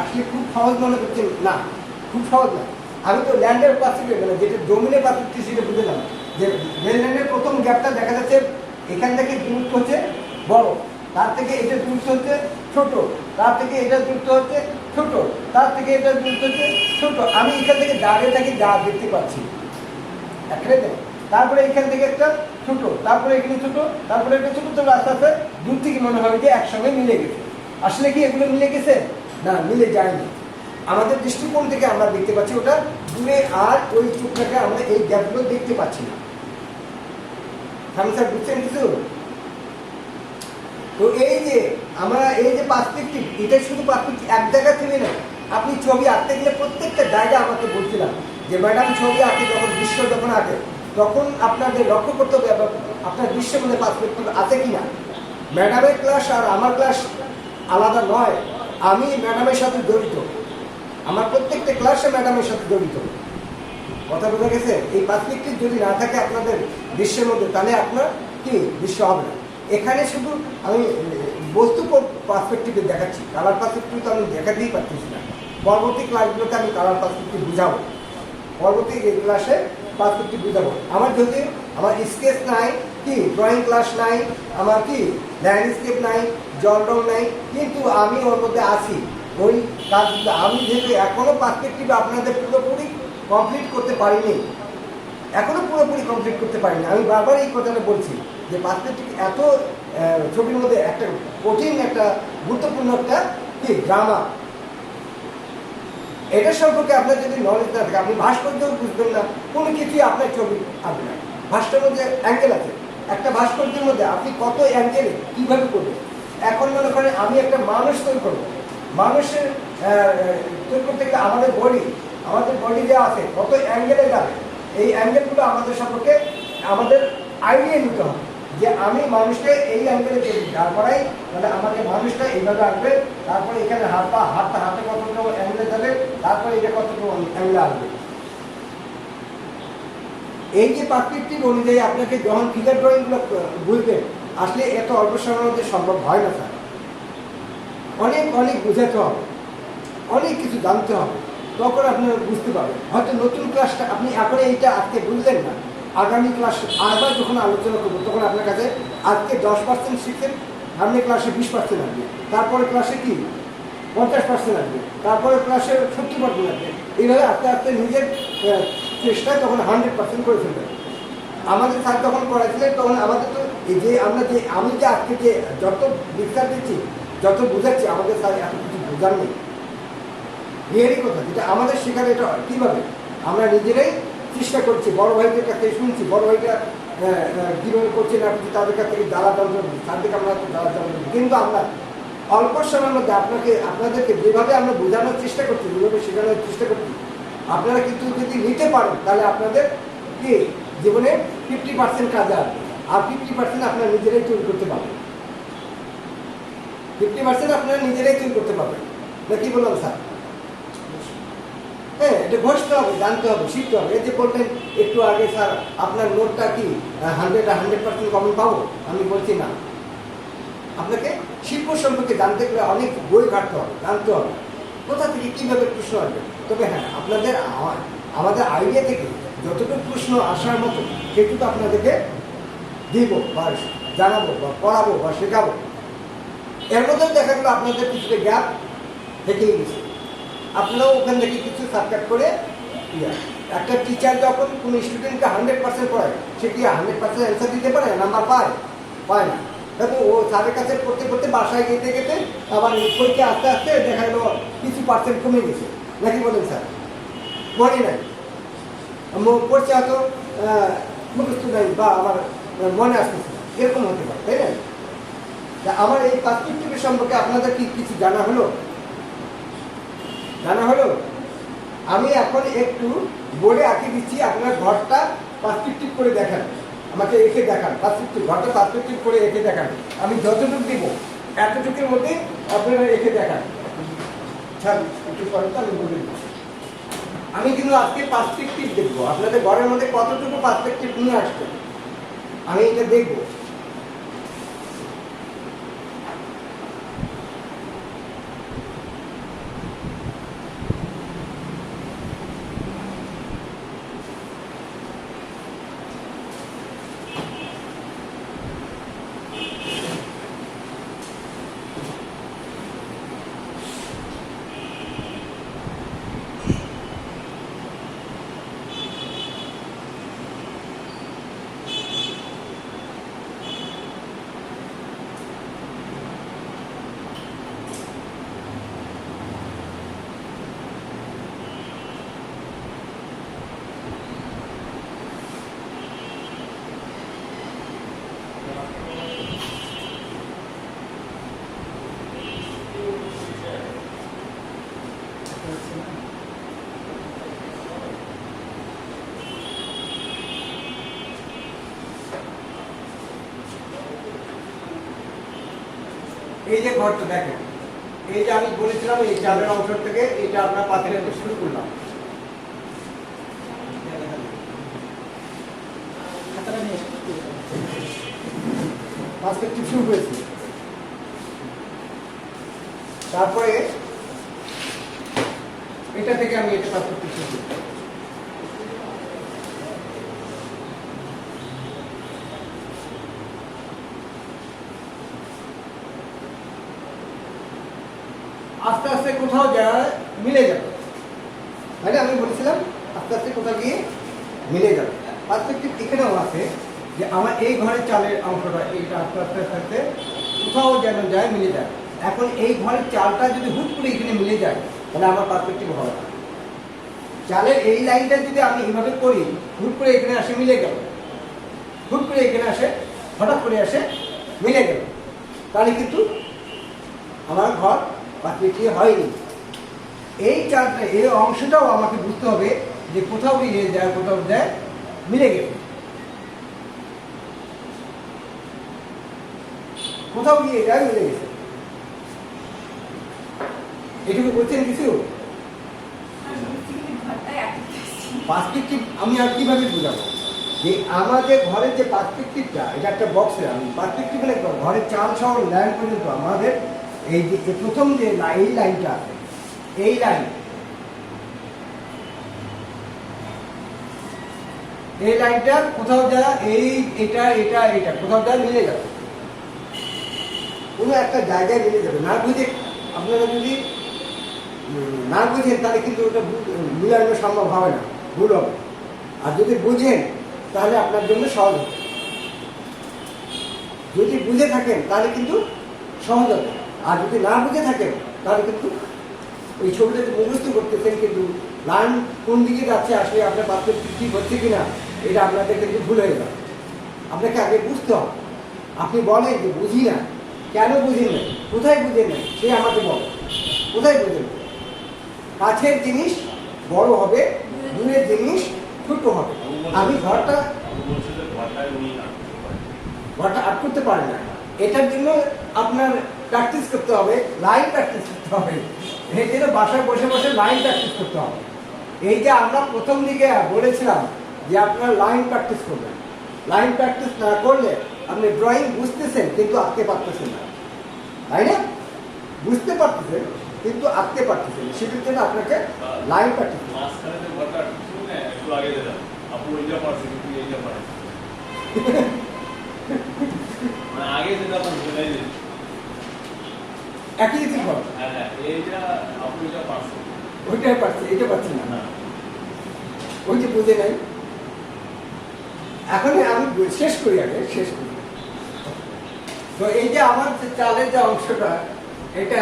আসলে খুব সহজ মনে করছেন না, খুব সহজ না। আমি তো ল্যান্ডের পার্সপেক্টিভ মানে যেটা জমিনের পার্সপেক্টিভ সেটা বুঝলাম, যে ল্যান্ডের প্রথম গ্যাপটা দেখা যাচ্ছে এখান থেকে দূরত্ব হচ্ছে বড়, তার থেকে এটা দূরত্ব হচ্ছে ছোট, তার থেকে এটা দূরত্ব হচ্ছে ছোট, তার থেকে এটা দূরত্ব হচ্ছে ছোট, আমি এখান থেকে দাঁড়িয়ে থাকি যা দেখতে পাচ্ছি একটা, তারপরে এখান থেকে একটা ছোট, তারপরে এখানে ছোট, তারপরে একটা ছোট ছোট আস্তে আস্তে দূর থেকে মনে হবে যে একসঙ্গে মিলে গেছে। আসলে কি এগুলো মিলে গেছে? না, মিলে যায়নি। আমাদের দৃষ্টিকোণ থেকে আমরা দেখতে পাচ্ছি ওটা দূরে, আর ওই চোখটাকে আমরা এই গ্যাপগুলো দেখতে পাচ্ছি না। স্যার বুঝছেন কিছু? তো এই যে আমরা এই যে পার্সপেক্টিভ, এটা শুধু পার্সপেক্টিভ এক জায়গা থেকে না, আপনি ছবি আঁকতে গেলে প্রত্যেকটা জায়গা আমাকে বলছিলাম যে ম্যাডাম ছবি আঁকে যখন দৃশ্য যখন আঁকে তখন আপনাদের লক্ষ্য করতে হবে আপনার দৃশ্যের মধ্যে পার্সপেক্টিভ আছে কিনা। ম্যাডামের ক্লাস আর আমার ক্লাস আলাদা নয়, আমি ম্যাডামের সাথে জড়িত, আমার প্রত্যেকটা ক্লাসে ম্যাডামের সাথে জড়িত, কথা বোঝা গেছে? এই পার্সপেক্টিভ যদি না থাকে আপনাদের দৃশ্যের মধ্যে তাহলে আপনার কি দৃশ্য হবে না। এখানে শুধু আমি বস্তু পার্সপেক্টিভে দেখাচ্ছি, কালার পার্সপেক্টিভ তো আমি দেখাতেই পারতেছি না। পরবর্তী ক্লাসগুলোতে আমি কালার পার্সপেক্টিভ বুঝাবো, পরবর্তী ক্লাসে পার্সপেক্টিভ বুঝাবো। আমার যদি আমার স্কেচ নাই, কি ড্রয়িং ক্লাস নাই, আমার কি ল্যান্ডস্কেপ নাই, জল রং নাই, কিন্তু আমি ওর মধ্যে আছি ওই কাজগুলো। আমি যেহেতু এখনো পার্সপেক্টিভ আপনাদের পুরোপুরি কমপ্লিট করতে পারিনি, এখনো পুরোপুরি কমপ্লিট করতে পারিনি, আমি বারবার এই কথাটা বলছি যে পার্সপেক্টিভ এত ছবির মধ্যে একটা কঠিন একটা গুরুত্বপূর্ণ একটা কি ড্রামা, এটার সম্পর্কে আপনার যদি নলেজ না থাকে আপনি ভাস্কর্যও বুঝবেন না, কোনো কিছুই আপনার ছবি আসবে না। ভাস্কর্যের মধ্যে অ্যাঙ্গেল আছে, একটা ভাস্কর্যের মধ্যে আপনি কত অ্যাঙ্গেলে কীভাবে করবেন। এখন মনে করেন আমি একটা মানুষ তৈরি করবো, মানুষের তৈরি করতে গেলে আমাদের বডি যা আছে কত অ্যাঙ্গেলে যাবে, এই অ্যাঙ্গেলগুলো আমাদের সম্পর্কে আমাদের আইডিয়া নিতে হবে যে আমি মানুষকে এই অ্যাঙ্গেলে যদি দাঁড় করাই তাহলে আমাকে মানুষটা এইভাবে আসবে, তারপরে এখানে হাতে কতটুকু অ্যাঙ্গেলে যাবে, তারপরে এটা কতটুকু অ্যাঙ্গেলে আসবে। এই যে পার্সপেক্টিভ অনুযায়ী আপনাকে যখন ফিগার ড্রয়িংগুলো বুঝবেন, আসলে এত অল্প সময়ের মধ্যে সম্ভব হয় না স্যার, অনেক বোঝাতে হবে, অনেক কিছু জানতে হবে, তখন আপনারা বুঝতে পারবেন। হয়তো নতুন ক্লাসটা আপনি এখন এইটা আজকে বুঝলেন না, আগামী ক্লাস আরেকবার যখন আলোচনা করবো তখন আপনার কাছে আজকে 10% শিখছেন, সামনে ক্লাসে 20% আসবে, তারপরে ক্লাসে কি 50% আসবে, তারপরে ক্লাসে 70% আসবে, এইভাবে আস্তে আস্তে নিজের চেষ্টায় তখন 100% করে ফেলবেন। আমাদের স্যার যখন পড়াইছিলেন তখন আমাদের তো এই যে আমি যে আজকে যে যত বিস্তার দিচ্ছি যত বোঝাচ্ছি আমাদের স্যার এত কিছু বোঝার নেই। রিয়েলি কথা যেটা আমাদের শেখার, এটা কীভাবে আমরা নিজেরাই চেষ্টা করছি, বড় ভাইদের কাছ থেকে শুনছি, বড় ভাইটা কীভাবে করছে না করছে তাদের কাছ থেকে জ্বালা যন্ত্র, তার থেকে আমরা জ্বালা যন্ত্র, কিন্তু আমরা অল্প সময়ের মধ্যে আপনাদেরকে যেভাবে আমরা বোঝানোর চেষ্টা করছি, যেভাবে শেখানোর চেষ্টা করছি, আপনারা কিন্তু যদি নিতে পারেন তাহলে আপনাদের কি জীবনে 50% কাজে আসবে, আর 50% আপনারা নিজেরাই তৈরি করতে পারবেন। 50% আপনারা নিজেরাই তৈরি করতে পারবেন না, কি বললাম স্যার? হ্যাঁ, এটা ঘষতে হবে, জানতে হবে, শিখতে হবে। এই যে বললেন একটু আগে স্যার আপনার নোটটা কি 100% কমন পাবো, আমি বলছি না। আপনাকে শিল্প সম্পর্কে জানতে গেলে অনেক বই ঘাটতে হবে, জানতে হবে কোথা থেকে কীভাবে প্রশ্ন আসবে। তবে হ্যাঁ, আমাদের আইডিয়া থেকে যতটুকু প্রশ্ন আসার মতো সেটুকু আপনাদেরকে দিব বা জানাবো বা পড়াবো বা শেখাবো। এর মধ্যেও দেখা গেলো আপনাদের কিছুটা গ্যাপ থেকেই গেছে, আপনারাও ওখান থেকে কিছু সাবকাট করে একটা টিচার যখন কোনো স্টুডেন্টকে 100% পড়ায়, সে কি 100% অ্যান্সার দিতে পারে, নাম্বার পায় না। দেখো ও স্যারের কাছে পড়তে পড়তে বাসায় যেতে যেতে আবার পরীক্ষা আস্তে আস্তে দেখা গেলো কিছু পার্সেন্ট কমে গেছে, নাকি বলেন স্যার? মনে নাই, পড়ছে হয়তো মুখস্থ নাই বা আমার মনে আসতেছে, এরকম হতে পারে, তাই না? আমার এই পার্সপেক্টিভের সম্পর্কে আপনাদের কি কিছু জানা হলো? আমি এখন একটু বোর্ডে আঁকে দিচ্ছি, আপনার ঘরটা পার্সপেক্টিভ করে দেখান, আমাকে এঁকে দেখান, ঘরটা পার্সপেক্টিভ করে এঁকে দেখান। আমি যতটুকু দিব এতটুকুর মধ্যে আপনারা এঁকে দেখান। একটু পরে তো আমি বলে দিচ্ছি। আমি কিন্তু আজকে পার্সপেক্টিভ দেখবো, আপনাদের ঘরের মধ্যে কতটুকু পার্সপেক্টিভ নিয়ে আসছে আমি এটা দেখবো। এই যে ঘরটা দেখেন, এই যে আমি বলেছিলাম এই চালের অংশ থেকে এটা আপনার পাথরে শুরু করলাম, পার্সপেক্টিভ শুরু করেছি। তারপরে এটা থেকে আমি এটা পার্সপেক্টিভ শুরু করি। আস্তে আস্তে কোথাও যায় মিলে যাবে, তাই না? আমি বলেছিলাম আস্তে আস্তে কোথাও গিয়ে মিলে যাবে। পার্সপেক্টিভ এখানেও আছে যে আমার এই ঘরের চালের অংশটা এইটা আস্তে আস্তে আস্তে আস্তে কোথাও যেন যায়, মিলে যায়। এখন এই ঘরের চালটা যদি হুট করে এখানে মিলে যায় তাহলে আমার পার্সপেক্টিভ হবে না। চালের এই লাইনটা যদি আমি এইভাবে করি, হুট করে এখানে আসে মিলে গেল, হুট করে এখানে আসে হঠাৎ করে আসে মিলে গেল, তাহলে কিন্তু আমার ঘর পার্সপেক্টিভ হয়নি। এই চালটা এই অংশটাও আমাকে বুঝতে হবে যে কোথাও গিয়ে যায় কোথাও যায় মিলে গেছে, কোথাও গিয়ে যায় মিলে গেছে। এটুকু বলছেন কিছু? পার্সপেক্টিভ আমি আর কিভাবে বুঝাবো যে আমাদের ঘরের যে পার্সপেক্টিভটা, এটা একটা বক্সে আমি পার্সপেক্টিভ মানে ঘরের চাল সহ লাইন পর্যন্ত আমাদের এই যে প্রথম যে এই লাইনটা আছে, এই লাইনটা কোথাও যায় এটা কোথাও যায় মিলে যাবে, কোনো একটা জায়গায় মিলে যাবে। না বুঝে আপনারা যদি না বুঝেন তাহলে কিন্তু ওটা মিলানো সম্ভব হবে না, ভুল হবে। আর যদি বুঝেন তাহলে আপনার জন্য সহজ হবে, যদি বুঝে থাকেন তাহলে কিন্তু সহজ হবে। আর যদি না বুঝে থাকেন তাহলে কিন্তু ওই ছবিটাতে মুখস্থ করতেছেন, কিন্তু লাইন কোন দিকে যাচ্ছে আসলে আপনার পাত্রের ঠিক হচ্ছে কিনা এটা আপনাদের কিন্তু ভুল হয়ে যাবে। আপনাকে আগে বুঝতে হবে। আপনি বলেন যে বুঝি না, কেন বুঝেন না, কোথায় বুঝেন না, সে আমাকে বলে কোথায় বুঝেন। কাছের জিনিস বড় হবে, দূরের জিনিস ছোট হবে। আমি ঘরটা আর্ট করতে পারি না, এটার জন্য আপনার প্র্যাকটিস করতে হবে, লাইন প্র্যাকটিস করতে হবে। এই জন্য বাসায় বসে বসে লাইন প্র্যাকটিস করতে হবে। এই যে আমরা প্রথম দিকে বলেছিলাম যে আপনার লাইন প্র্যাকটিস করবেন, লাইন প্র্যাকটিস না করলে আপনি ড্রয়িং বুঝতেছেন কিন্তু আঁকতে পারতেছেন না, তাই না? বুঝতে পারতেছেন কিন্তু আঁকতে পারতেছেন, সেটার জন্য আপনাকে লাইন প্র্যাকটিস আগে যেটা একই জিনিস বল, এইটা আপনি যা পারছেন ওইটাই পারছে, এটা পারছে না, না ওই যে বুঝে নাই। এখন আমি শেষ করি, আগে শেষ করি। তো এই যে আমার যে চালের যে অংশটা, এটা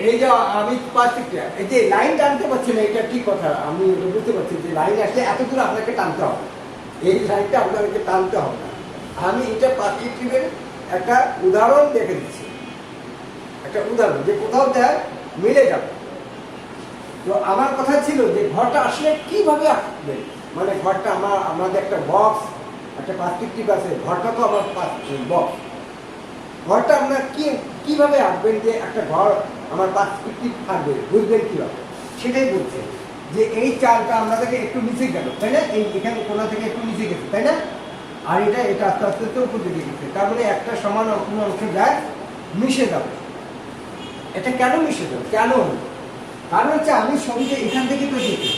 এই যে আমি পাচ্ছি, এই যে লাইন টানতে পারছি না, এটা ঠিক কথা, আমি বুঝতে পারছি যে লাইন আসলে এত দূর আপনাকে টানতে হবে, এই লাইনটা আপনাকে টানতে হবে না। আমি এটা পার্সপেক্টিভের একটা উদাহরণ দেখে দিচ্ছি, একটা উদাহরণ যে কোথাও দেয় মিলে যাবে। তো আমার কথা ছিল যে ঘরটা আসলে কিভাবে আঁকবে, মানে ঘরটা আমাদের একটা বক্স, একটা পার্সপেক্টিভ আছে, ঘরটা তো আমার বক্স, ঘরটা আপনার কিভাবে আঁকবেন যে একটা ঘর আমার পার্সপেক্টিভ থাকবে, বুঝবেন কিভাবে, সেটাই বলছে। যে এই চালটা আপনাদেরকে একটু নিচে গেল, তাই না? এই এখানে কোনা থেকে একটু নিচে গেছে, তাই না? আর এটা আস্তে আস্তে তো উপর দিকে গেছে, তার মানে একটা সমান অংশ যায় মিশে যাবে। এটা কেন মিশে যাবে, কেন? কারণ হচ্ছে আমি ছবিটা এখান থেকে তো দেখি,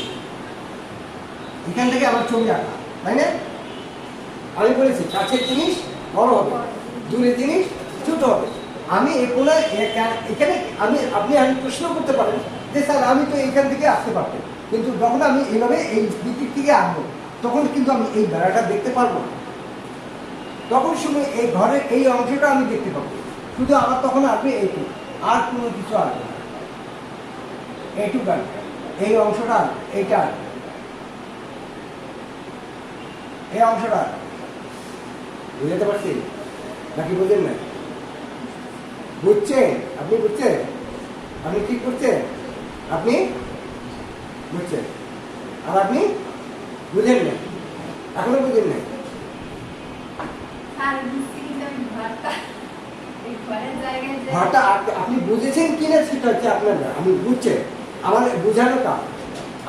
এখান থেকে আমার ছবি আঁকা, তাই না? আমি বলেছি কাছের জিনিস বড় হবে, দূরের জিনিস ছোট হবে। আমি এখানে আপনি প্রশ্ন করতে পারেন যে স্যার আমি তো এখান থেকে আসতে পারতাম, কিন্তু যখন আমি এইভাবে এই দিক থেকে আনবো তখন কিন্তু আমি এই বেড়াটা দেখতে পারবো না। তখন শুধু এই ঘরের এই অংশটা আমি দেখতে পাবো, শুধু আমার তখন আসবে এইটুকু, আর কোনো কিছু আসবে না। এইটুকু আসবে, এই অংশটা, এইটা, এই অংশটা বুঝতে পারছি নাকি বুঝেন না? বুঝছেন? আপনি বুঝছেন? আপনি ঠিক করছেন? আপনি বুঝছেন আর আপনি বুঝেন না, এখনো বুঝেন না। ঘরটা আপনি বুঝেছেন কিনা সেটা হচ্ছে আপনার না, আমি বুঝছেন, আমার বোঝানো কাজ,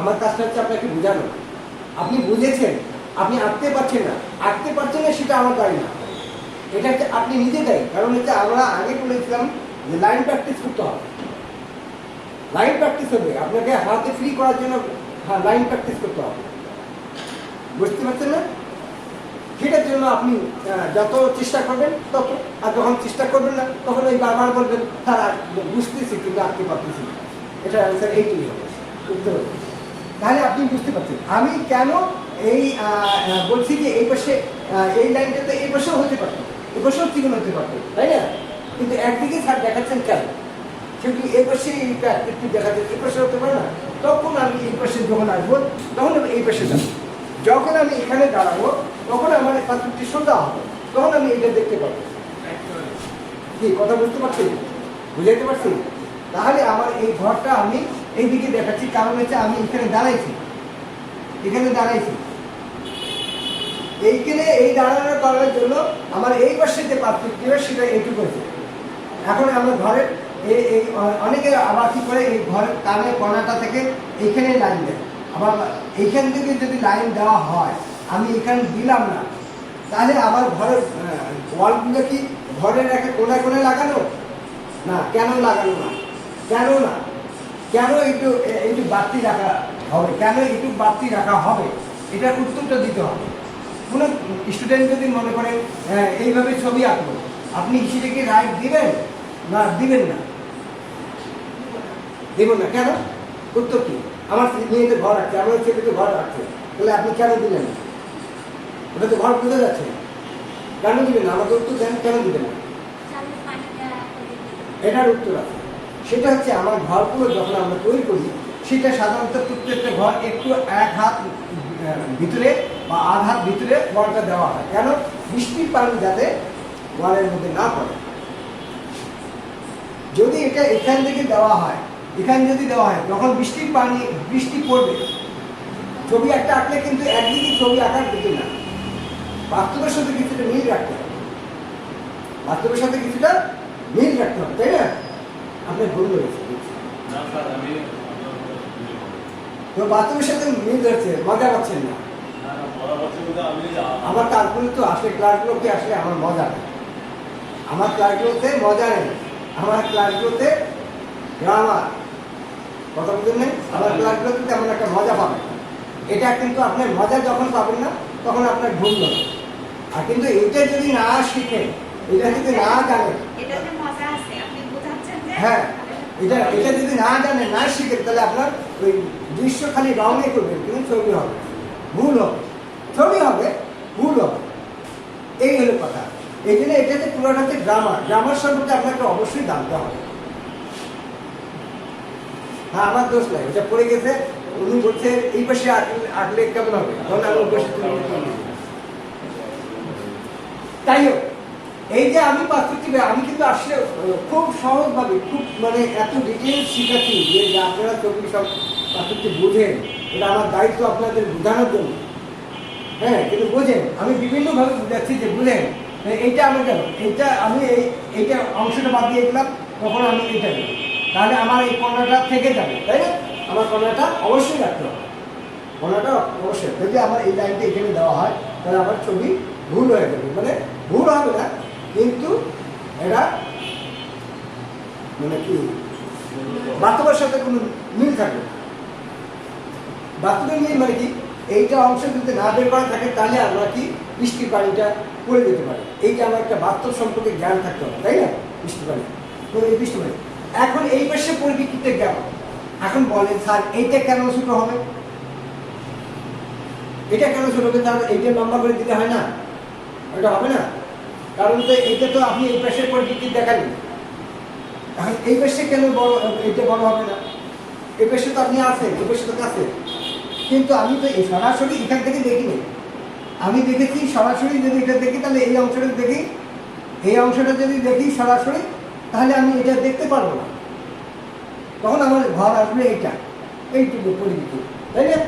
আমার কাজটা হচ্ছে আপনাকে বোঝানো। আপনি বুঝেছেন, আপনি আঁকতে পারছেন না, আঁকতে পারছেন না সেটা আমার দায়ী না, এটা হচ্ছে আপনি নিজে দায়ী। কারণ হচ্ছে আমরা আগে বলেছিলাম যে লাইন প্র্যাকটিস করতে হবে, লাইন প্র্যাকটিস হবে, আপনাকে হাতে ফ্রি করার জন্য লাইন প্র্যাকটিস করতে হবে, বুঝতে পারছেন না? সেটার জন্য আপনি যত চেষ্টা করবেন তত, আর যখন চেষ্টা করবেন না তখন ওই বারবার বলবেন তারা বুঝতেছি কিন্তু আঁকতে পারতেছি না। এটা অ্যান্সার এইটুকুই হবে, বুঝতে পারবেন। তাহলে আপনি বুঝতে পারছেন আমি কেন এই বলছি যে এই পাশে এই লাইনটাতে এই পাশেও হতে পারত, এই পাশেও চিকন হতে পারত, তাই না? কিন্তু একদিকে স্যার দেখাচ্ছেন কেন, সেহেতু এই পাশে এইটা একটু দেখাচ্ছেন, এই পাশে হতে পারে না। তখন আমি এই পাশে যখন আসবো তখন আমি এই পাশে যাবো, যখন আমি এখানে দাঁড়াবো তখন আমার পাত্রটি সোজা হবে, তখন আমি এটা দেখতে পাবো। কি কথা বুঝতে পারছি, বুঝাইতে পারছি? তাহলে আমার এই ঘরটা আমি এইদিকে দেখাচ্ছি, কারণ হচ্ছে আমি এখানে দাঁড়াইছি, এখানে দাঁড়াইছি, এইখানে এই দাঁড়ানোর করার জন্য আমার এই পাশে যে পার্থক্য সেটা এইটুকু হয়েছে। এখন আমার ঘরের এই অনেকে আবার কি করে এই ঘরের কানে কণাটা থেকে এইখানে লাইন দেয়, আবার এইখান থেকে যদি লাইন দেওয়া হয় আমি এখানে দিলাম না, তাহলে আমার ঘরের ওয়ালগুলো কি ঘরের একটা কোনায় কোনায় লাগানো না? কেন লাগানো না? কেন না? কেন একটু বাড়তি রাখা হবে? কেন একটু বাড়তি রাখা হবে? এটার উত্তরটা দিতে হবে। কোনো স্টুডেন্ট যদি মনে করে এইভাবে ছবি আঁকবো, আপনি সেটাকে রাইট দিবেন না? দিবেন না, দেবেন না। কেন? উত্তর কি? আমার মেয়েদের ঘর আছে, আমার ছেলে তো ঘর আছে, তাহলে আপনি কেন দিলেন না? ওটা তো ঘর বোঝা যাচ্ছে, কেন দিবেন না? আমাকে উত্তর দেন, কেন দিবেন না? এটার উত্তর আছে। সেটা হচ্ছে আমার ঘরগুলো যখন আমরা তৈরি করি, সেটা সাধারণত প্রত্যেকটা ঘর একটু এক হাত ভিতরে বা আধ হাত ভিতরে ওয়ালটা দেওয়া হয়। কেন? বৃষ্টির পানি যাতে ওয়ালের মধ্যে না পড়ে। যদি এটা এখান থেকে দেওয়া হয়, এখানে যদি দেওয়া হয়, যখন বৃষ্টির পানি বৃষ্টি পড়বে, ছবি একটা আঁকলে কিন্তু একদিকে ছবি আঁকার দিকে না, বাস্তবের সাথে কিছুটা মিল রাখতে হবে। বাস্তবের সাথে কিছুটা মিল রাখতে হবে, তাই না? আপনি ভুল বলেছেন। না স্যার, আমি তো বাস্তবের সাথে মিল ধরছে, মজা পাচ্ছেন না। বলা হচ্ছে বলতে আমি আমার তারপরে তো আসলে ক্লাসগুলোকে আসলে আমার মজা নেই। আমার ক্লাসগুলোতে মজা নেই, আমার ক্লাসগুলোতে গ্রামার, কথা বুঝলেন নেই? আমার ক্লাসগুলোতে তেমন একটা মজা পাবেন। এটা কিন্তু আপনার মজা যখন পাবেন না, তখন আপনার ভুল হবে। আর কিন্তু এটা যদি না শিখেন, এটা যদি না জানেন, এটা যে মজা আছে আপনি বোঝাচ্ছেন যে হ্যাঁ, এটা যদি না জানেন, না শিখেন, তাহলে আপনার ওই দৃশ্য খালি রঙে করবেন, কিন্তু ছবি হবে, ভুল হবে। ছবি হবে, ভুল হবে, এই হলো কথা। এই জন্য এটাতে পুরোটা হচ্ছে গ্রামার। গ্রামার সম্পর্কে আপনাকে অবশ্যই জানতে হবে। হ্যাঁ, আমার দোষ নাই, এটা পড়ে গেছে, উনি বলছে এই পাশে আঁকলে কেমন হবে, তখন আমি ওই পাশে তুলে দিই। তাই হোক, এই যে আমি পার্সপেক্টিভে আমি কিন্তু আসলে খুব সহজভাবে, খুব মানে এত ডিটেলস শিখাচ্ছি যে আপনারা ছবি সব পার্সপেক্টিভ বুঝেন। এটা আমার দায়িত্ব আপনাদের বোঝানোর জন্য। হ্যাঁ, কিন্তু বোঝেন, আমি বিভিন্নভাবে বুঝাচ্ছি যে বুঝেন এইটা আমার কেন, এইটা আমি এইটা অংশটা বাদ দিয়ে দিলাম, তখন আমি এইটা দিলাম, তাহলে আমার এই কর্ণাটা থেকে যাবে, তাই না? আমার কর্ণাটা অবশ্যই রাখতে হবে, কর্ণাটা অবশ্যই। যদি আমার এই লাইনটা এখানে দেওয়া হয়, তাহলে আমার ছবি ভুল হয়ে যাবে। মানে ভুল হবে না, কিন্তু এটা মানে কি বাস্তবের সাথে কোনো মিল থাকবে না। বাস্তবের মিল মানে কি, এইটা অংশ যদি না বের করা থাকে, তাহলে আমরা কি বৃষ্টির পানিটা পড়ে যেতে পারি। এইটা আমার একটা বাস্তব সম্পর্কে জ্ঞান থাকতে হবে, তাই না? বৃষ্টির পানি, তো এই বৃষ্টি পানি এখন এই পাশে পরিপ্রেক্ষিতে জ্ঞান। এখন বলেন স্যার, এইটা কেন ছোট হবে? এটা কেন ছোট হবে? তাহলে এইটা লম্বা করে দিতে হয় না? ওটা হবে না, কারণ তো এইটা তো আপনি এই পাশের পরিপ্রেক্ষিত দেখালেন। এখন এই পাশে কেন বড়, এইটা বড় হবে না? এই পাশে তো আপনি আছেন, এই পাশে তো কাছে, কিন্তু আমি তো এই সরাসরি এখান থেকে দেখিনি। আমি দেখেছি সরাসরি, যদি এটা দেখি তাহলে এই অংশটা দেখি, এই অংশটা যদি দেখি সরাসরি, তাহলে আমি এটা দেখতে পারবো না। তখন আমার ঘর আসবে এইটা, এইটুকু পরিচিত, তাই না?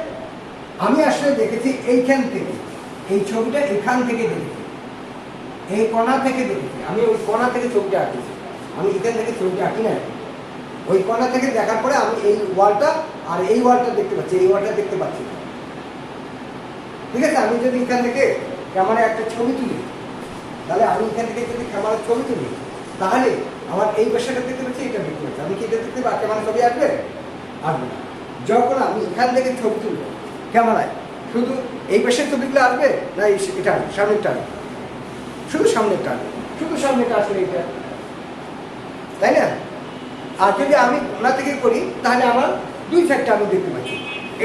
আমি আসলে দেখেছি এইখান থেকে, এই ছবিটা এখান থেকে দেখেছি, এই কোণা থেকে দেখেছি। আমি ওই কোণা থেকে ছবিটা আঁকেছি, আমি এখান থেকে ছবিটা আঁকি না। ওই কোণা থেকে দেখার পরে আমি এই ওয়ালটা আর এই ওয়ালটা দেখতে পাচ্ছি, এই ওয়ালটা দেখতে পাচ্ছি না। ঠিক আছে? আমি যদি এখান থেকে ক্যামেরায় একটা ছবি তুলি, তাহলে আমি এখান থেকে যদি ক্যামেরার ছবি তুলি, তাহলে আমার এই পেশাটা দেখতে পাচ্ছি, এটা দেখতে পাচ্ছি। আমি কি এটা দেখতে পাচ্ছি? ক্যামেরা ছবি আসবে? আসবে না। যখন আমি এখান থেকে ছবি তুলব ক্যামেরায়, শুধু এই পেশার ছবিগুলো আসবে না এটা সামনেরটা আসবে? শুধু সামনেরটা আসবে, শুধু সামনেরটা আসলে এটা, তাই না? আর যদি আমি কোণা থেকে করি, তাহলে আমার দুই সাইডটা আমি দেখতে পাচ্ছি।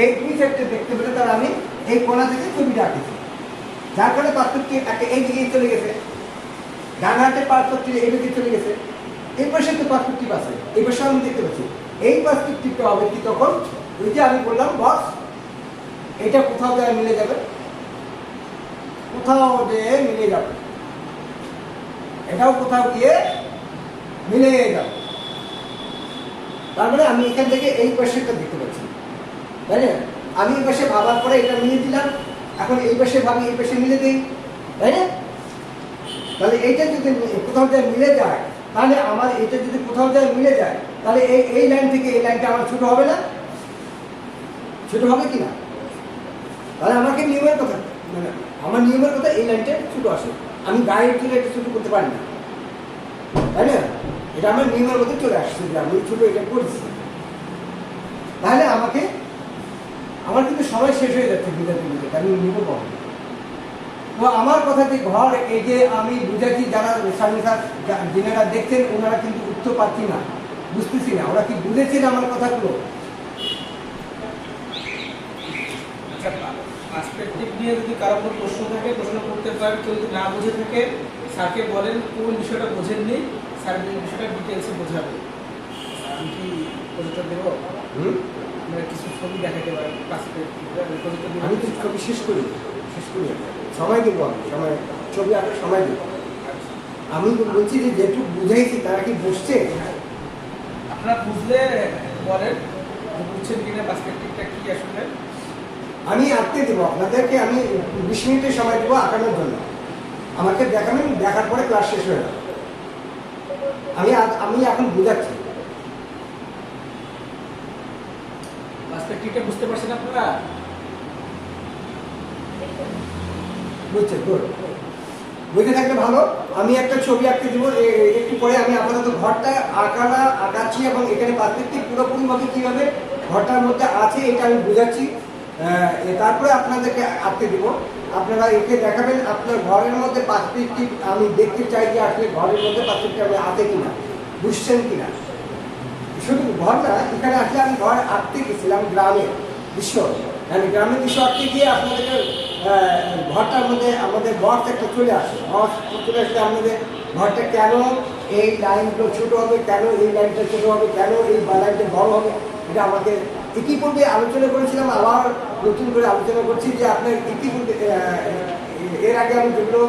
এই দুই সাইডটা দেখতে পেলে তাহলে আমি এই কোণা থেকে ছবিটা আঁকেছি, যার ফলে পার্থক্য একটা এই দিকেই চলে গেছে, ডান হাতের পার্থক্য এই দিকে চলে গেছে। এই পাশে তো পার্থক্য আছে, এই পাশে আমি দেখতে পাচ্ছি। এই পার্থক্যটা হবে কি তখন, ওই যে আমি বললাম বস, এটা কোথাও যায় মিলে যাবে, কোথাও যেয়ে মিলে যাবে, এটাও কোথাও গিয়ে মিলে যাবে। তারপরে আমি এখান থেকে এই পাশেটা দেখতে পাচ্ছি, তাই না? আমি এই পাশে ভাবার পরে এটা মিলিয়ে দিলাম, এখন এই পাশে ভাবি, এই পাশে মিলে দিই, তাই না? তাহলে এইটা যদি কোথাও যায় মিলে যায়, তাহলে আমার এটা যদি কোথাও যায় মিলে যায়, তাহলে এই লাইন থেকে এই লাইনটা আমার ছোট হবে না? ছোট হবে কি না? তাহলে আমাকে নিয়মের কথা, মানে আমার নিয়মের কথা এই লাইনটা ছোট আসে। আমি গায়ের তুলে এটা ছোট করতে পারি না, তাই না? এটা আমার নিয়মের মধ্যে চলে আসছে যে আমি ছোট এটা করছি। তাহলে আমাকে, আমার কিন্তু সময় শেষ হয়ে যাচ্ছে বুঝাতে বুঝাতে, আমি নিব কম। তো আমার কথাতে ঘর, এই যে আমি বুঝাচ্ছি, যারা সামনে যিনারা দেখছেন ওনারা কিন্তু উত্তর পাচ্ছি না, বুঝতেছি না ওরা কি বুঝেছেন আমার কথাগুলো। আচ্ছা, পার্সপেক্টিভ নিয়ে যদি কারো কোনো প্রশ্ন থাকে প্রশ্ন করতে পারেন। কেউ যদি না বুঝে থাকে স্যারকে বলেন কোন বিষয়টা বোঝেননি, স্যার এই বিষয়টা ডিটেলসে বোঝাবে। আমি কি প্রজেক্টর দেবো? হুম? আপনার কিছু ছবি দেখাতে পারেন প্রজেক্টর দেবো। আমি তো ছবি শেষ করি সময় দেবো, আমি সময় ছবি আঁকার সময় দেবো। আমি তো বলছি যে যেটুকু বুঝাইছি তারা কি বুঝছে? আপনারা বুঝলে বলেন যে বুঝছেন কিনা পার্সপেক্টিভটা কি আসলে। আমি আঁকতে দেবো আপনাদেরকে, আমি 20 মিনিটের সময় দেবো আঁকানোর জন্য। আমাকে দেখাবেন, দেখার পরে ক্লাস শেষ হয়ে যাবে। আমি এখন বুঝাচ্ছি। পার্সপেক্টিভটা বুঝতে পারছেন আপনারা? বুঝছেন? গুড, বুঝে থাকলে ভালো। আমি একটা ছবি আঁকতে দেবো একটু পরে। আমি আপাতত ঘরটা আঁকাচ্ছি এবং এখানে পার্সপেক্টিভ পুরোপুরিভাবে কীভাবে ঘরটার মধ্যে আছে এটা আমি বুঝাচ্ছি। তারপরে আপনাদেরকে আঁকতে দেবো। আপনারা একে দেখাবেন আপনার ঘরের মধ্যে পার্সপেক্টিভ। আমি দেখতে চাই যে আসলে ঘরের মধ্যে পার্সপেক্টিভ আছে কিনা, বুঝছেন কিনা। শুধু ঘর না, এখানে আসলে আমি ঘর আঁকতে গেছিলাম গ্রামের দৃশ্য। আমি গ্রামের দৃশ্য আঁকতে গিয়ে আপনাদেরকে ঘরটার মধ্যে আমাদের বক্স একটা চলে আসে। বক্স চলে আসলে আপনাদের ঘরটা কেন এই লাইনগুলো ছোটো হবে, কেন এই লাইনটা ছোটো হবে, কেন এই লাইনটা বড় হবে, এটা আমাকে ইতিপূর্বে আলোচনা করেছিলাম। আবার নতুন করে আলোচনা করছি যে আপনার ইতিপূর্বে এর আগে আমি যেগুলো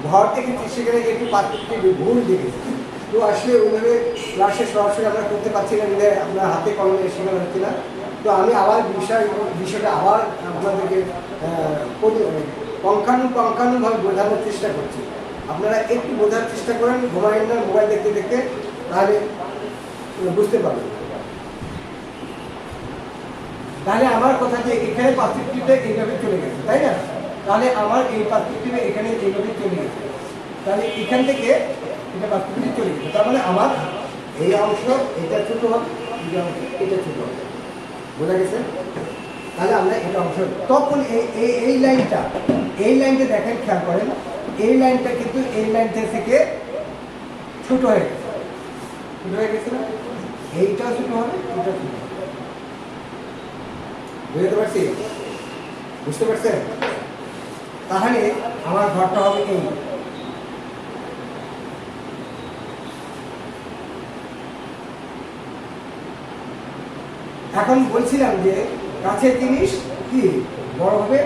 ঘর দেখেছি সেখানে একটু পার্থক্য ভুল দেখেছি। তো আসলে ওইভাবে ক্লাসে সরাসরি আমরা করতে পারছি না, মিলে আমরা হাতে কলমে শেখানো হচ্ছে না। তো আমি আবার বিষয়টা আবার আপনাদেরকে পঙ্খানুভাবে বোঝানোর চেষ্টা করছি। আপনারা একটু বোঝার চেষ্টা করেন, ঘুমায়েন না মোবাইল দেখতে দেখতে, তাহলে বুঝতে পারবেন। তাহলে আমার কথা যে এখানে পার্সপেক্টিভটা এইভাবে চলে গেছে, তাই না? তাহলে আমার এই পার্সপেক্টিভে এখানে এইভাবে চলে গেছে। তাহলে এখান থেকে এটা পার্সপেক্টিভ চলে গেছে। তার মানে আমার এই অংশ এটা ছোট হবে, এটা ছোট হবে। বোঝা গেছে? তাহলে আমরা এটা অংশ তখন এই লাইনটা দেখেন, খেয়াল করেন। এই লাইনটা কিন্তু এই লাইনটা থেকে ছোট হয়ে গেছে। ছোট হয়ে গেছে না? এইটাও ছোট হবে, এটা ছোট হবে। বুঝতে পারছি? বুঝতে পারছেন? তাহলে আমার ঘরটা হবে এই। এখন বলছিলাম যে কাছের জিনিস কি বড় হবে,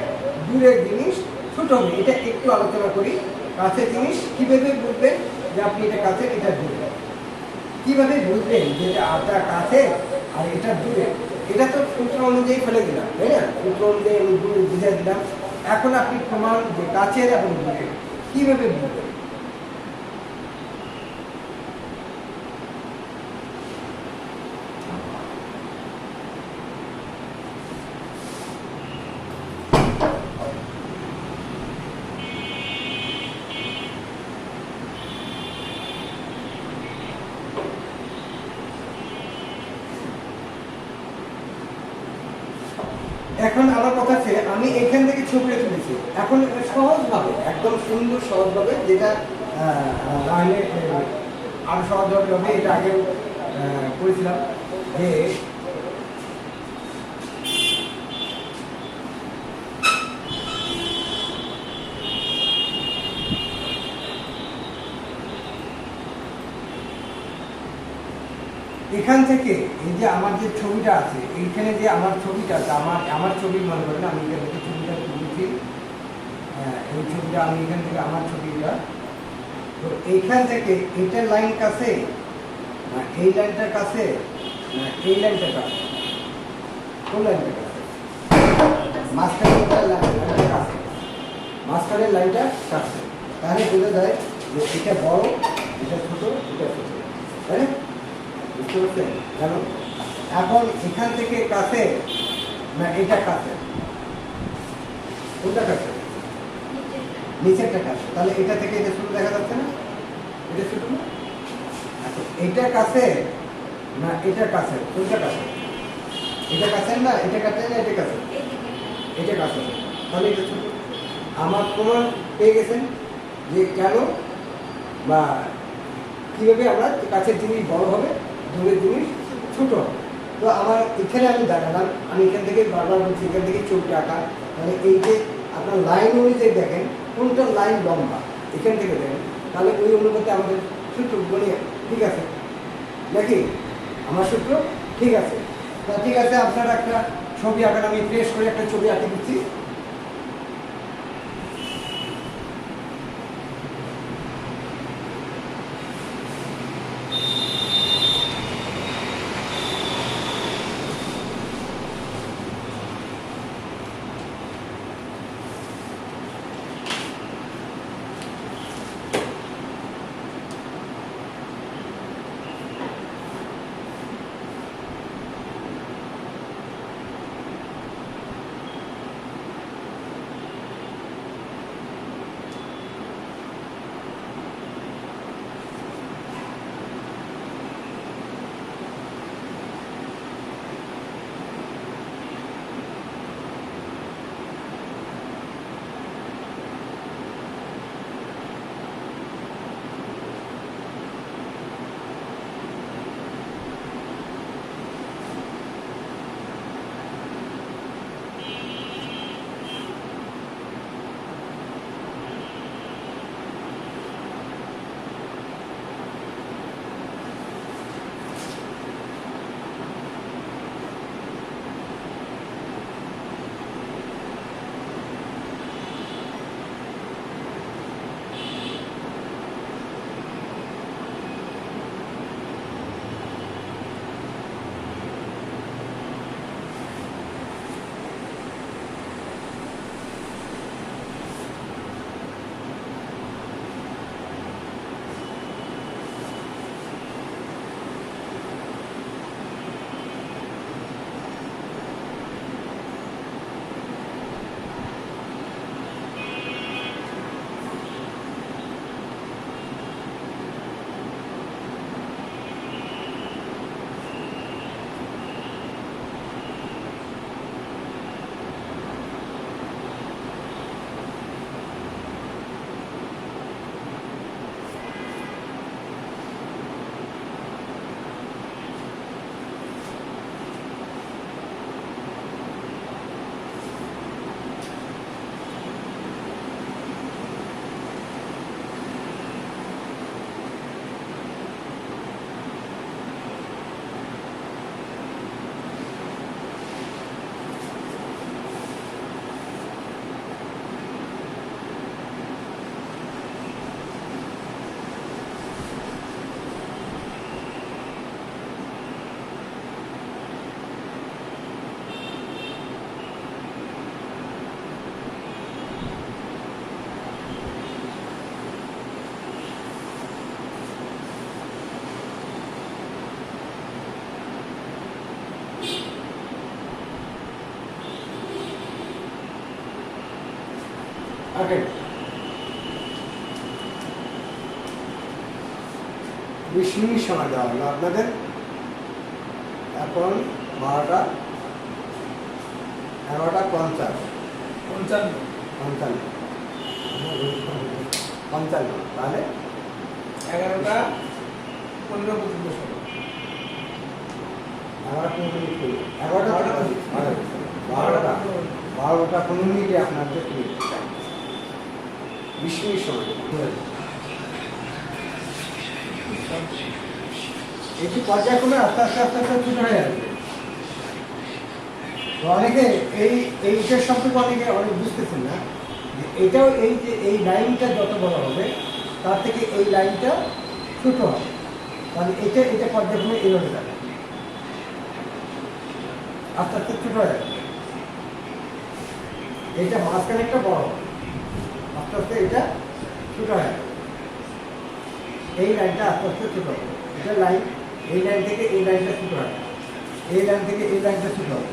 দূরের জিনিস ছোট হবে। এটা একটু আলোচনা করি। কাছের জিনিস কিভাবে বুঝবেন যে আপনি এটা কাছে, এটা দূরে? কিভাবে বুঝবেন যে এটা কাছে আর এটা দূরে? এটা তো সূত্র অনুযায়ী ফেলে দিলাম, তাই না? সূত্র অনুযায়ী আমি দূরে বুঝে দিলাম। এখন আপনি প্রমাণ যে কাছের এবং দূরে কিভাবে বুঝবেন? এখন আমার কথা হচ্ছে আমি এখান থেকে ছবিটা তুলেছি। এখন সহজভাবে, একদম সুন্দর সহজভাবে, যেটা আরো সহজভাবে হবে। এটা আগেও করেছিলাম যে এখান থেকে এই যে আমার যে ছবিটা আছে, এইখানে যে আমার ছবিটা আছে, আমার ছবি মনে করেন আমি এখান থেকে ছবিটা তুলেছি। এই ছবিটা আমি এখান থেকে আমার ছবিটা, তো এইখান থেকে এইটার লাইন কাছে না এই লাইনটার কাছে না এই লাইনটার কাছে? কোন লাইনটার কাছে? মাঝখানের লাইনটার কাছে। মাঝখানের লাইনটা কাছে। তাহলে বোঝা যায় যে এটা বড়, এটা ছোট, এটা ছোট, তাই না? বুঝতে পারছেন? জানো এখন এখান থেকে কাছে না এটা কাছে? কোনটা কাছে? নিচেরটা কাছে। তাহলে এটা থেকে এটা ছোট দেখা যাচ্ছে না? এটা ছোট না? আচ্ছা, এটা কাছে না এটা কাছে? কোনটা কাছে? এটা কাছে না এটা কাছে না এটা কাছে? এটা কাছে। তাহলে এটা ছোট। আমার প্রমাণ পেয়ে গেছেন যে কেন বা কিভাবে আমরা কাছের জিনিস বড় হবে, দূরের জিনিস ছোট হবে। তো আমার এখানে আমি দেখালাম, আমি এখান থেকে বারবার বলছি এখান থেকে ছবিটা আঁকা। মানে এই যে আপনার লাইন অনুযায়ী দেখেন কোনটা লাইন লম্বা, এখান থেকে দেখেন, তাহলে ওই অনুপাতে আমাদের ছোট বলে ঠিক আছে নাকি আমার সূত্র ঠিক আছে। তা ঠিক আছে, আপনারা একটা ছবি আঁকান, আমি প্রেস করে একটা ছবি আঁকে দিচ্ছি। ওকে, 20 মিনিট সময় দেওয়া হলো আপনাদের। এখন 12টা 11:50 55 55 তাহলে 11টা 15 পর্যন্ত সময়। 12টা 15 মিনিটে আপনাদের 20 মিনিট সময় এটি পর্যায়ক্রমে আস্তে আস্তে আস্তে আস্তে ছোট হয়ে আসবে। তো অনেকে এইটার সম্পর্কে অনেক বুঝতেছেন না যে এটাও এই যে এই লাইনটা যত বড় হবে তার থেকে এই লাইনটা ছোট হবে, তাহলে এটা পর্যায়ক্রমে এভাবে যাবে, আস্তে আস্তে ছোট হয়ে যাবে। এইটা মাঝখানে একটা বড় হবে, আস্তে আস্তে এটা ছোট হয়ে যাবে। এই লাইনটা আস্তে আস্তে ছোট হবে, এটা লাইন, এই লাইন থেকে এই লাইনটা ছোট হবে, এই লাইন থেকে এই লাইনটা ছোট হবে,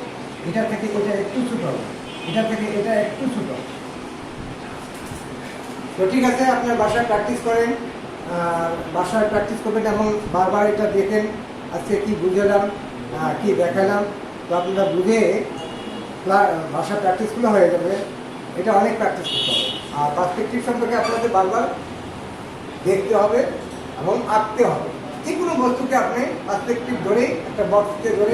এটা থেকে এটা একটু ছোট হবে, এটা থেকে এটা একটু ছোট হবে। তো ঠিক আছে, আপনার বাসায় প্র্যাকটিস করেন, বাসায় প্র্যাকটিস করবেন এবং বারবার এটা দেখেন আজকে কি বুঝালাম কি দেখালাম। তো আপনারা বুঝে ভাষা প্র্যাকটিসগুলো হয়ে যাবে। এটা অনেক প্র্যাকটিস করতে হবে। আর পার্সপেক্টিভ সম্পর্কে আপনাদের বারবার দেখতে হবে এবং আঁকতে হবে। যে কোনো বস্তুকে আপনি পার্সপেক্টিভ ধরেই একটা বক্সকে ধরে